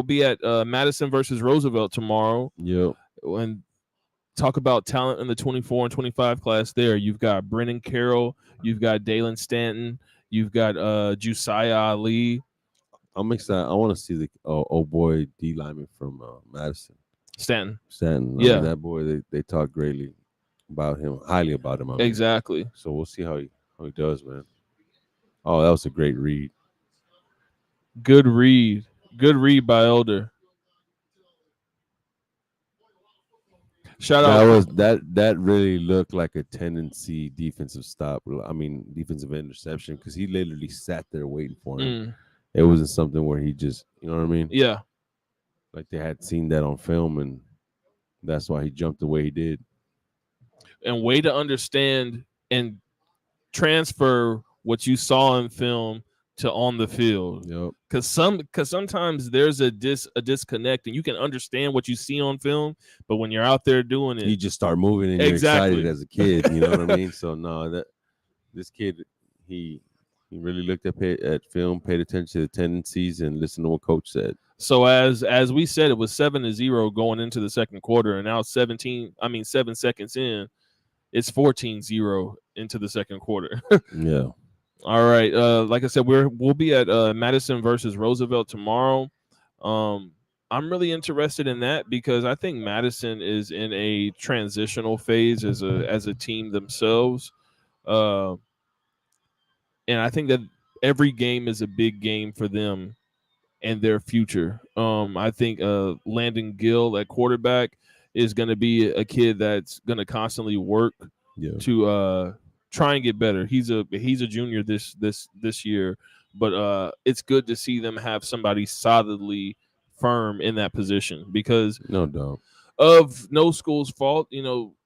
be at Madison versus Roosevelt tomorrow. Yep. And talk about talent in the 24 and 25 class. There, you've got Brennan Carroll, you've got Dalen Stanton, you've got Josiah Ali. I'm excited. I want to see the old boy D lineman from Madison. Stanton. Yeah, that boy. They talk greatly about him, highly about him. Exactly. So we'll see how he does, man. Oh, that was a great read. Good read by Elder. Shout out. That really looked like a tendency defensive stop. I mean, defensive interception, because he literally sat there waiting for him. It wasn't something where he just, you know what I mean? Yeah. Like they had seen that on film, and that's why he jumped the way he did. And way to understand and transfer what you saw in film to on the field. Yep. Because sometimes there's a disconnect, and you can understand what you see on film, but when you're out there doing it, you just start moving and you're excited as a kid. You know what I mean? So no, this kid, he He really looked at film, paid attention to the tendencies, and listened to what coach said. So as we said, it was 7-0 going into the second quarter, and now 7 seconds in, it's 14-0 into the second quarter. Yeah. All right. Like I said, we'll be at Madison versus Roosevelt tomorrow. I'm really interested in that because I think Madison is in a transitional phase as a team themselves. And I think that every game is a big game for them and their future. I think Landon Gill at quarterback is going to be a kid that's going to constantly work to try and get better. He's a junior this year, but it's good to see them have somebody solidly firm in that position because no doubt of no school's fault,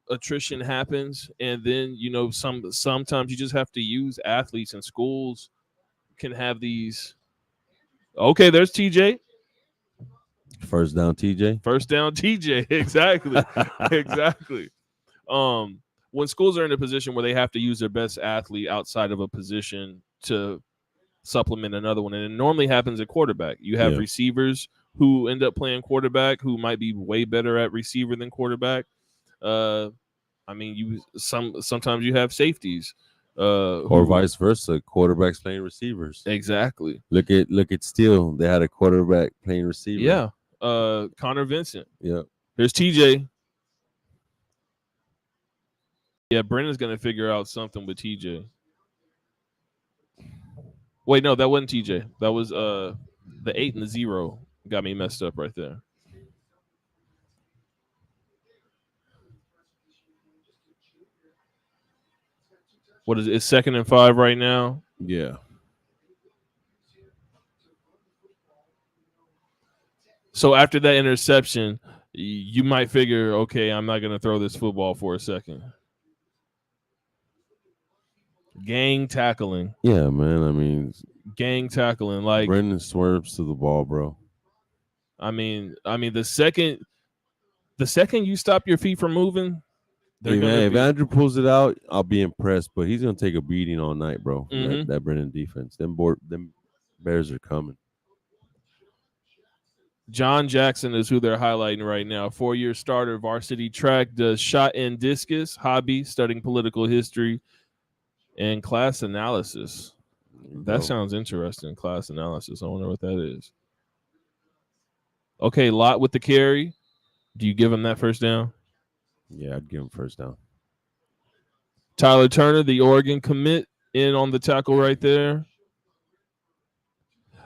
attrition happens, and then sometimes you just have to use athletes, and schools can have these. Okay, there's TJ. First down, TJ. Exactly. Exactly. When schools are in a position where they have to use their best athlete outside of a position to supplement another one, and it normally happens at quarterback. You have receivers who end up playing quarterback who might be way better at receiver than quarterback. Sometimes you have safeties. Or vice versa, quarterbacks playing receivers. Exactly. Look at Steele. They had a quarterback playing receiver. Yeah. Connor Vincent. Yeah. Here's TJ. Yeah, Brennan's gonna figure out something with TJ. Wait, no, that wasn't TJ. That was the 8 and the 0 got me messed up right there. What is it? It's 2nd and 5 right now. Yeah. So after that interception, you might figure, okay, I'm not going to throw this football for a second. Gang tackling. Yeah, man. I mean, gang tackling. Like Brendan swerves to the ball, bro. I mean, the second you stop your feet from moving, if Andrew pulls it out, I'll be impressed. But he's gonna take a beating all night, bro. Mm-hmm. That Brendan defense. Them Bears are coming. John Jackson is who they're highlighting right now. 4-year starter, varsity track, does shot and discus, hobby, studying political history, and class analysis. That sounds interesting. Class analysis. I wonder what that is. Okay, Lott with the carry. Do you give him that first down? Yeah, I'd give him first down. Tyler Turner, the Oregon commit, in on the tackle right there.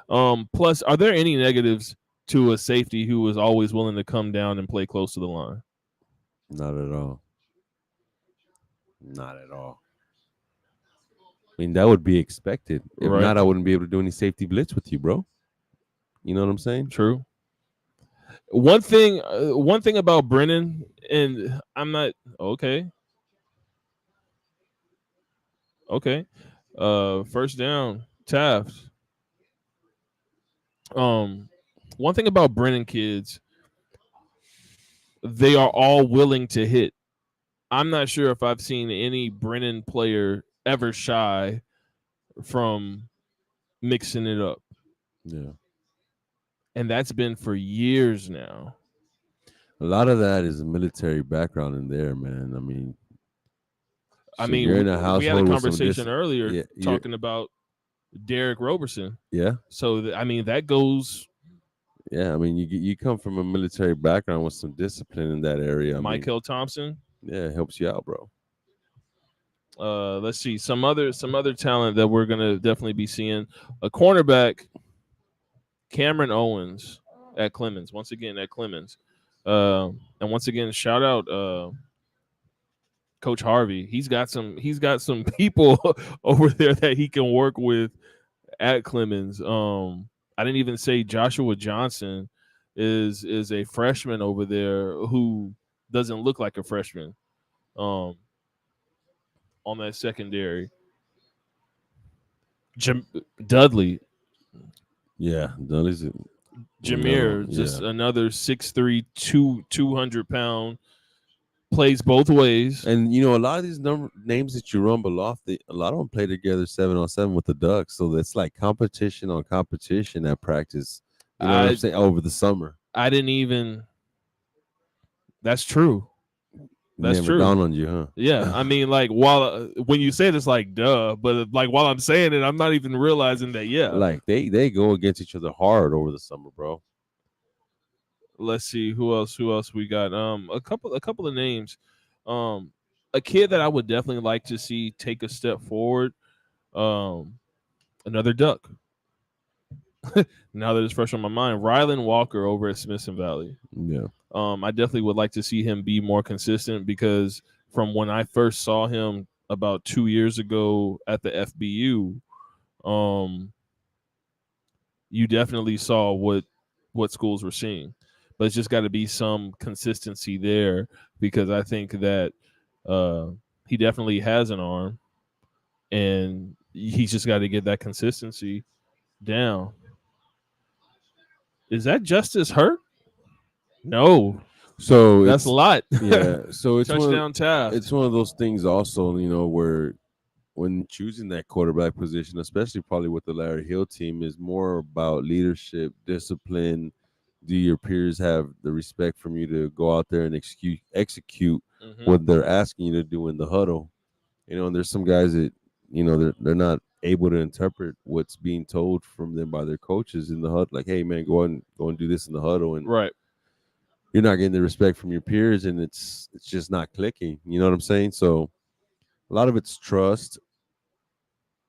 Plus, are there any negatives to a safety who is always willing to come down and play close to the line? Not at all. Not at all. I mean, that would be expected. If not, I wouldn't be able to do any safety blitz with you, bro. You know what I'm saying? True. One thing about Brennan, and I'm not okay. First down, Taft. One thing about Brennan kids, they are all willing to hit. I'm not sure if I've seen any Brennan player ever shy from mixing it up. Yeah. And that's been for years now. A lot of that is a military background in there, man. I mean, you're in a household. We had a conversation earlier talking about Derek Roberson. Yeah. So that goes. Yeah, I mean, you come from a military background with some discipline in that area. Michael Thompson. Yeah, it helps you out, bro. Let's see some other talent that we're gonna definitely be seeing. A cornerback, Cameron Owens at Clemens. Once again at Clemens, and once again shout out Coach Harvey. He's got some people over there that he can work with at Clemens. I didn't even say Joshua Johnson is a freshman over there who doesn't look like a freshman. On that secondary, Dudley. Yeah, Dudley's Jameer, just another 6'3", 200-pound plays both ways. And you know, a lot of these names that you rumble off, a lot of them play together 7-on-7 with the Ducks. So it's like competition on competition at practice. You know what I'm saying? Over the summer. I didn't even. That's true. That's Never true. dawned on you, huh? Yeah, I mean, like when you say it, it's like duh, but like while I'm saying it, I'm not even realizing that. Yeah, Like they go against each other hard over the summer, bro. Let's see who else we got. A couple of names. A kid that I would definitely like to see take a step forward. Another Duck. Now that it's fresh on my mind, Rylan Walker over at Smithson Valley. Yeah. I definitely would like to see him be more consistent because from when I first saw him about 2 years ago at the FBU, you definitely saw what schools were seeing. But it's just got to be some consistency there because I think that he definitely has an arm and he's just got to get that consistency down. Is that Justice Hurt? No. So that's a lot. Yeah. So it's touchdown Taft. It's one of those things also, you know, where when choosing that quarterback position, especially probably with the Larry Hill team, is more about leadership, discipline. Do your peers have the respect from you to go out there and execute what they're asking you to do in the huddle? You know, and there's some guys that, you know, they're not able to interpret what's being told from them by their coaches in the huddle. Like, hey man, go and do this in the huddle, and right. You're not getting the respect from your peers, and it's just not clicking. You know what I'm saying? So a lot of it's trust.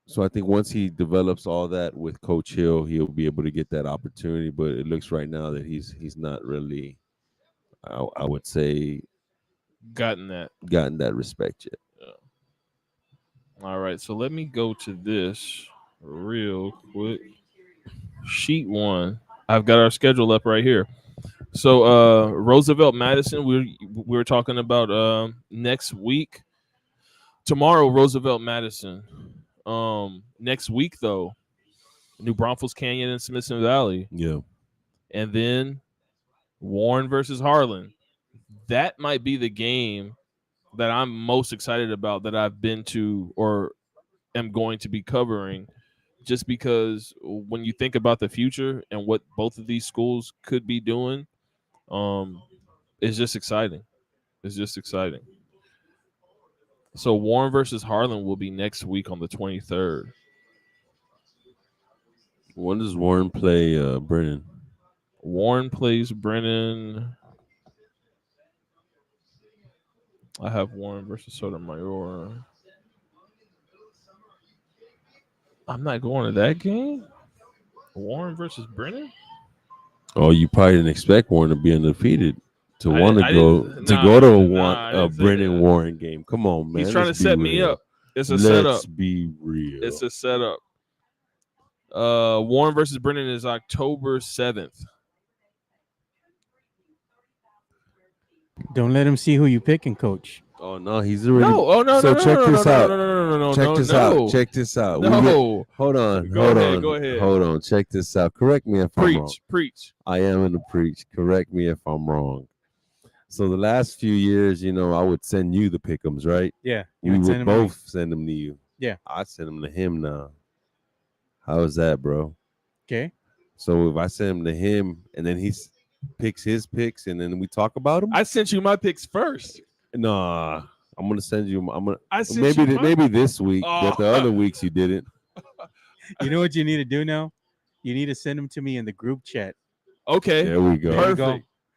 So I think once he develops all that with Coach Hill, he'll be able to get that opportunity. But it looks right now that he's not really, I would say, gotten that respect yet. Yeah. All right, so let me go to this real quick. Sheet 1. I've got our schedule up right here. So Roosevelt Madison, we're talking about next week. Tomorrow, Roosevelt Madison. Next week though, New Braunfels Canyon and Smithson Valley. Yeah. And then Warren versus Harlan. That might be the game that I'm most excited about that I've been to or am going to be covering, just because when you think about the future and what both of these schools could be doing, it's just exciting. It's just exciting. So Warren versus Harlan will be next week on the 23rd. When does Warren play Brennan? Warren plays Brennan. I have Warren versus Sotomayor. I'm not going to that game. Warren versus Brennan? Oh, you probably didn't expect Warren to be undefeated to want to go to a Brennan Warren game. Come on, man. He's trying to set me up. It's a Let's setup. Let's be real. It's a setup. Warren versus Brennan is October 7th. Don't let him see who you picking, Coach. Oh no, he's already. No, oh no, so no, check no, this no, out. No, check this out. Check this out. No. Hold on. Go ahead. Hold on. Check this out. Correct me if I'm wrong. Preach. I am in the preach. Correct me if I'm wrong. So the last few years, you know, I would send you the pick'ems, right? Yeah. We would both send them to you. Yeah. I send them to him now. How is that, bro? Okay. So if I send them to him and then he picks his picks and then we talk about them, I sent you my picks first. Nah, I'm gonna send you. Maybe maybe this week, but the other weeks you didn't. You know what you need to do now? You need to send them to me in the group chat. Okay, there we go.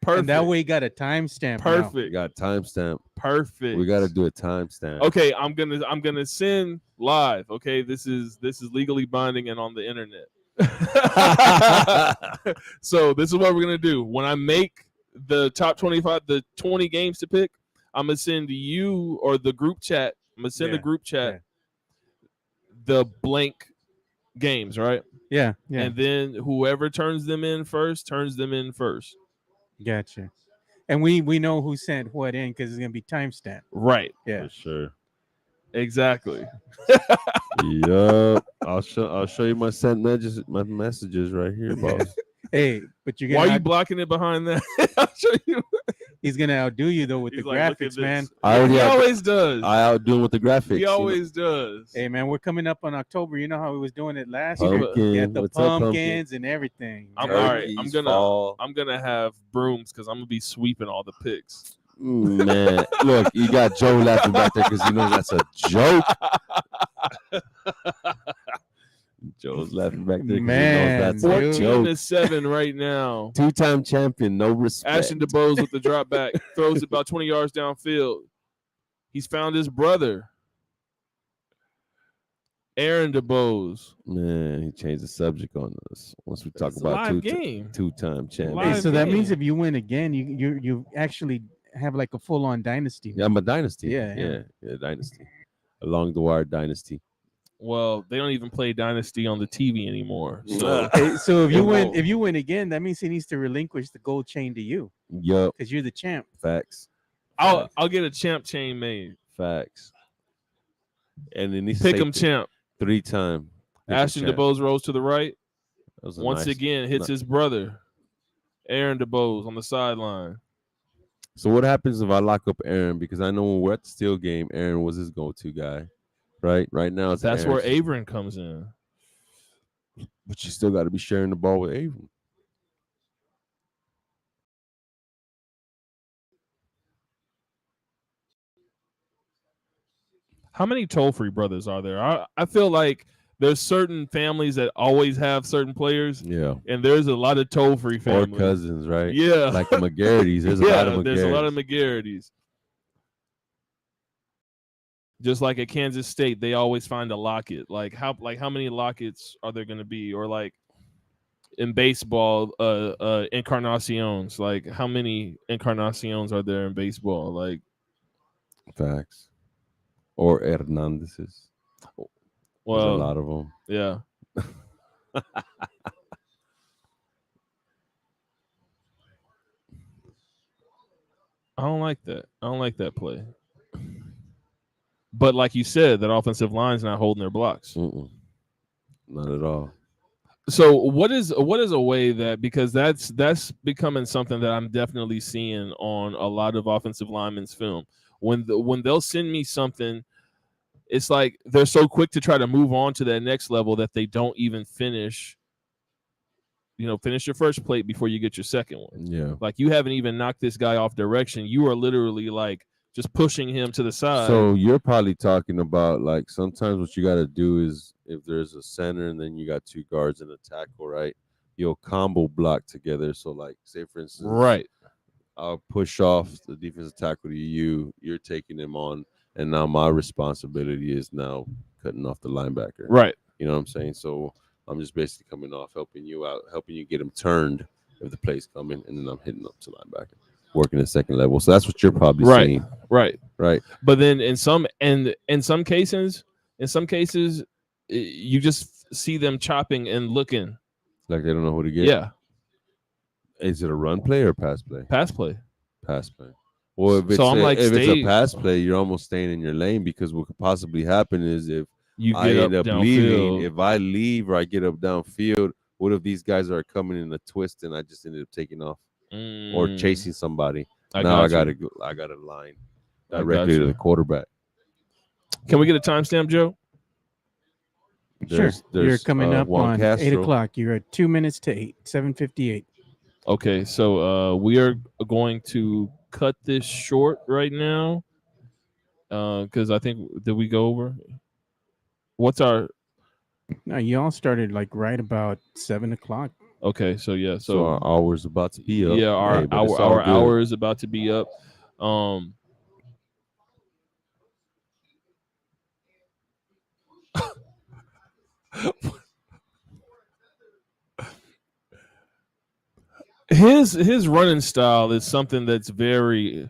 Perfect. And that way you got a timestamp. Perfect. Got timestamp. Perfect. We got to do a timestamp. Okay, I'm gonna send live. Okay, this is legally binding and on the internet. So this is what we're gonna do. When I make the top 25, the 20 games to pick, I'm gonna send you or the group chat. I'm gonna send the group chat the blank games, right? Yeah. And then whoever turns them in first. Gotcha. And we know who sent what in because it's gonna be timestamped. Right. Yeah. For sure. Exactly. Yup. I'll show you my sent messages right here, boss. Hey, but you're why are you blocking it behind that? I'll show you. He's gonna outdo you though with He's the like, "Look at graphics, man. this." I already He have- always does. I outdo him with the graphics. He always does. Hey man, we're coming up on October. You know how he was doing it last you know. year? Pumpkin. He had the What's up, Pumpkin? pumpkins and everything. I'm man. all right. Turkeys, I'm fall. gonna have brooms because I'm gonna be sweeping all the picks. Man, look, you got Joe laughing back there because he knows that's a joke. Joe's laughing back there because Man, he knows that's a dude. 14 joke. to 7 right now. Two-time champion, no respect. Ashton DeBose with the drop back, throws it about 20 yards downfield. He's found his brother, Aaron DeBose. Man, he changed the subject on us. Once we talk It's a about live game. two-time champion. Hey, Live so that game. means if you win again, you actually have like a full on dynasty. Yeah, I'm a dynasty. Yeah. Yeah, dynasty. Along the wire dynasty. Well, they don't even play Dynasty on the TV anymore. So Okay, so if It you win, won't. if you win again, that means he needs to relinquish the gold chain to you Yup, because you're the champ. facts. I'll get a champ chain made. Facts. And then he's Pick 'em champ. 3-time. Ashton DeBose rolls to the right. That was a Once nice- again, hits his brother, Aaron DeBose, on the sideline. So what happens if I lock up Aaron? Because I know when we're at the Steel game, Aaron was his go-to guy. Right now, it's That's where Aaron's- Avron comes in. But you still got to be sharing the ball with Avon. How many toll-free brothers are there? I feel like there's certain families that always have certain players, Yeah. and there's a lot of toll-free Or families. cousins, right? Yeah. Like the McGarrity's. There's a lot of McGarrity's. there's a lot of McGarrity's. Just like at Kansas State, they always find a Lockett. Like how many Locketts are there going to be? Or like in baseball, Encarnaciones. Like how many Encarnaciones are there in baseball? Like Facts. Or Hernandez's. There's a well, lot of them. yeah. I don't like that. I don't like that play. But like you said, that offensive line's not holding their blocks. Mm-mm. Not at all. So what is a way that, because that's becoming something that I'm definitely seeing on a lot of offensive linemen's film. When they'll send me something, it's like they're so quick to try to move on to that next level that they don't even finish your first plate before you get your second one. Yeah. Like you haven't even knocked this guy off direction. You are literally like just pushing him to the side. So you're probably talking about like sometimes what you got to do is if there's a center and then you got two guards and a tackle, right? You'll combo block together. So like say for instance, right. I'll push off the defensive tackle to you. You're taking him on, and now my responsibility is now cutting off the linebacker. Right. You know what I'm saying? So I'm just basically coming off, helping you out, helping you get him turned if the play's coming, and then I'm hitting up to linebacker, working at second level. So that's what you're probably Right. seeing. Right. Right. But then in some cases, you just see them chopping and looking. Like they don't know who to get. Yeah. Is it a run play or pass play? Pass play. Pass play. Well, if it's, So I'm like, if it's stay- a pass play, you're almost staying in your lane because what could possibly happen is if You I get up end up leaving, downfield. if I leave or I get up downfield, what if these guys are coming in a twist and I just ended up taking off or Mm, chasing somebody? I Now I got you. gotta go. I got to line I got directly to you. the quarterback. Can we get a timestamp, Joe? Sure. You're coming up Juan on Castro. 8:00. You're at 2 minutes to 8. 7:58. Okay, so we are going to cut this short right now because I think, did we go over? What's our No, you all started like right about 7:00. okay? So yeah, So our hour's about to be up. yeah, our Hey, but it's all our good. hour is about to be up. His running style is something that's very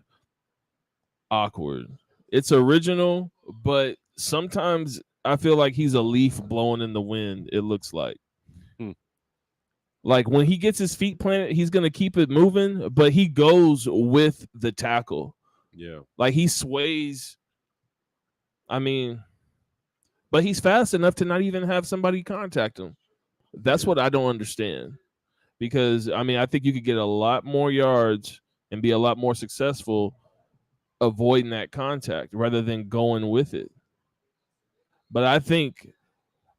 awkward. It's original, but sometimes I feel like he's a leaf blowing in the wind. It looks like. Like when he gets his feet planted, he's gonna keep it moving, but he goes with the tackle. Yeah. Like he sways. I mean, but he's fast enough to not even have somebody contact him. That's what I don't understand. Because I mean, I think you could get a lot more yards and be a lot more successful avoiding that contact rather than going with it. But I think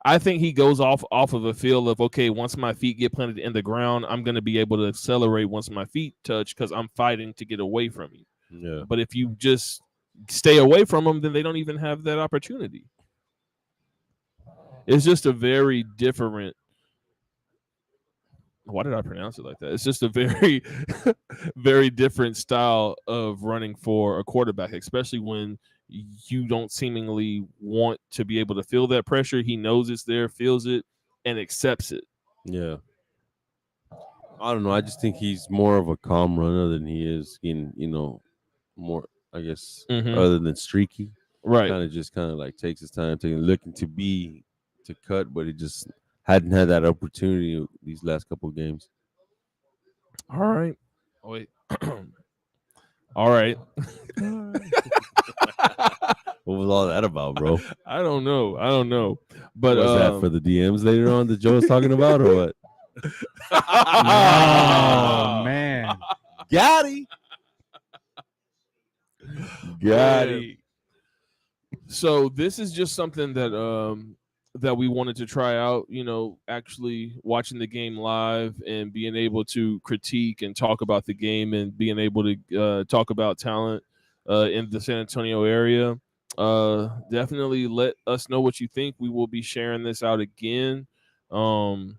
he goes off of a feel of, okay, once my feet get planted in the ground, I'm going to be able to accelerate once my feet touch because I'm fighting to get away from you. Yeah. But if you just stay away from them, then they don't even have that opportunity. It's just a very different. Why did I pronounce it like that? It's just a very, very different style of running for a quarterback, especially when you don't seemingly want to be able to feel that pressure. He knows it's there, feels it, and accepts it. Yeah. I don't know. I just think he's more of a calm runner than he is in, more, I guess, other than streaky. Right. Kind of like takes his time, looking to cut, but he just hadn't had that opportunity these last couple of games. All right. Oh, wait. All right. What was all that about, bro? I don't know. But was that for the DMs later on that Joe was talking about, or what? Oh man, got him. Got him. So this is just something that we wanted to try out, actually watching the game live and being able to critique and talk about the game and being able to talk about talent in the San Antonio area. Definitely let us know what you think. We will be sharing this out again. I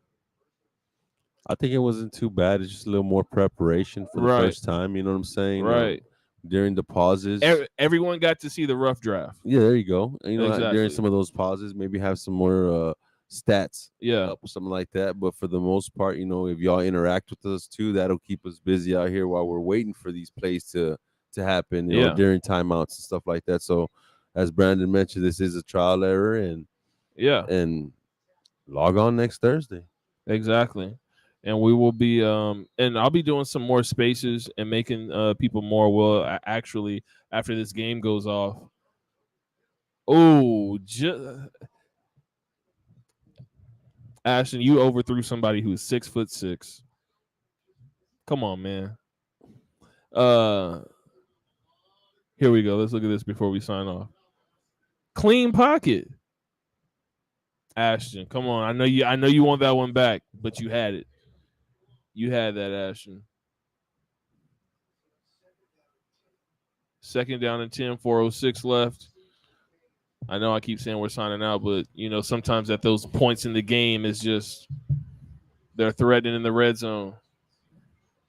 think it wasn't too bad. It's just a little more preparation for the first time. You know what I'm saying? Right. During the pauses, everyone got to see the rough draft. Yeah, there you go. Exactly. During some of those pauses, maybe have some more stats, up or something like that. But for the most part, if y'all interact with us too, that'll keep us busy out here while we're waiting for these plays to happen. During timeouts and stuff like that. So, as Brandon mentioned, this is a trial error, and log on next Thursday. Exactly. And we will be and I'll be doing some more spaces and making people more aware actually after this game goes off. Oh, Ashton, you overthrew somebody who's 6'6". Come on, man. Here we go. Let's look at this before we sign off. Clean pocket. Ashton, come on. I know you want that one back, but you had it. You had that, Ashton. Second down and 10, 4:06 left. I know I keep saying we're signing out, but sometimes at those points in the game is just they're threatening in the red zone.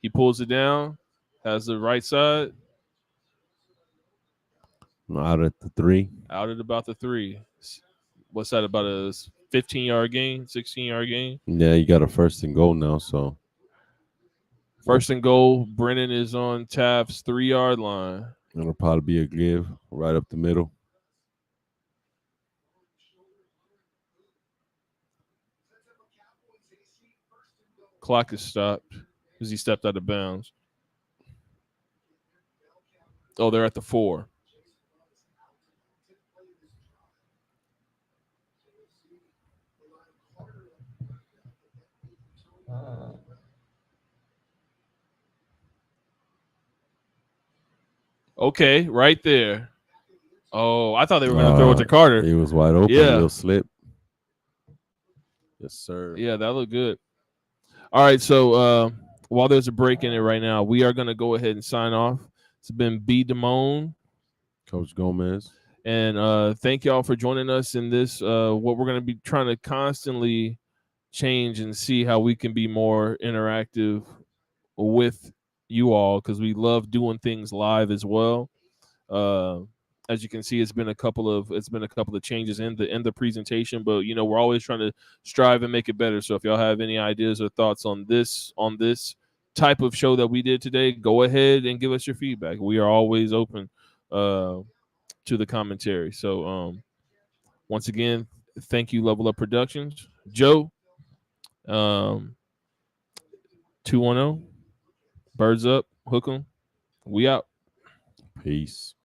He pulls it down, has the right side. Out at the 3. Out at about the 3. What's that, about a 15-yard gain, 16-yard gain? Yeah, you got a 1st and goal now, so. 1st and goal. Brennan is on Taft's 3-yard line. It'll probably be a give right up the middle. Clock is stopped because he stepped out of bounds. Oh, they're at the 4. Okay, right there. Oh, I thought they were going to throw it to Carter. He was wide open. Yeah. A little slip. Yes, sir. Yeah, that looked good. All right, so while there's a break in it right now, we are going to go ahead and sign off. It's been B. Damone. Coach Gomez. And thank y'all for joining us in this, what we're going to be trying to constantly change and see how we can be more interactive with you all, because we love doing things live as well. As you can see, it's been a couple of changes in the presentation, but we're always trying to strive and make it better. So if y'all have any ideas or thoughts on this type of show that we did today, go ahead and give us your feedback. We are always open to the commentary. So once again, thank you, Level Up Productions. Joe, 210, Birds Up, Hook 'em. We out. Peace.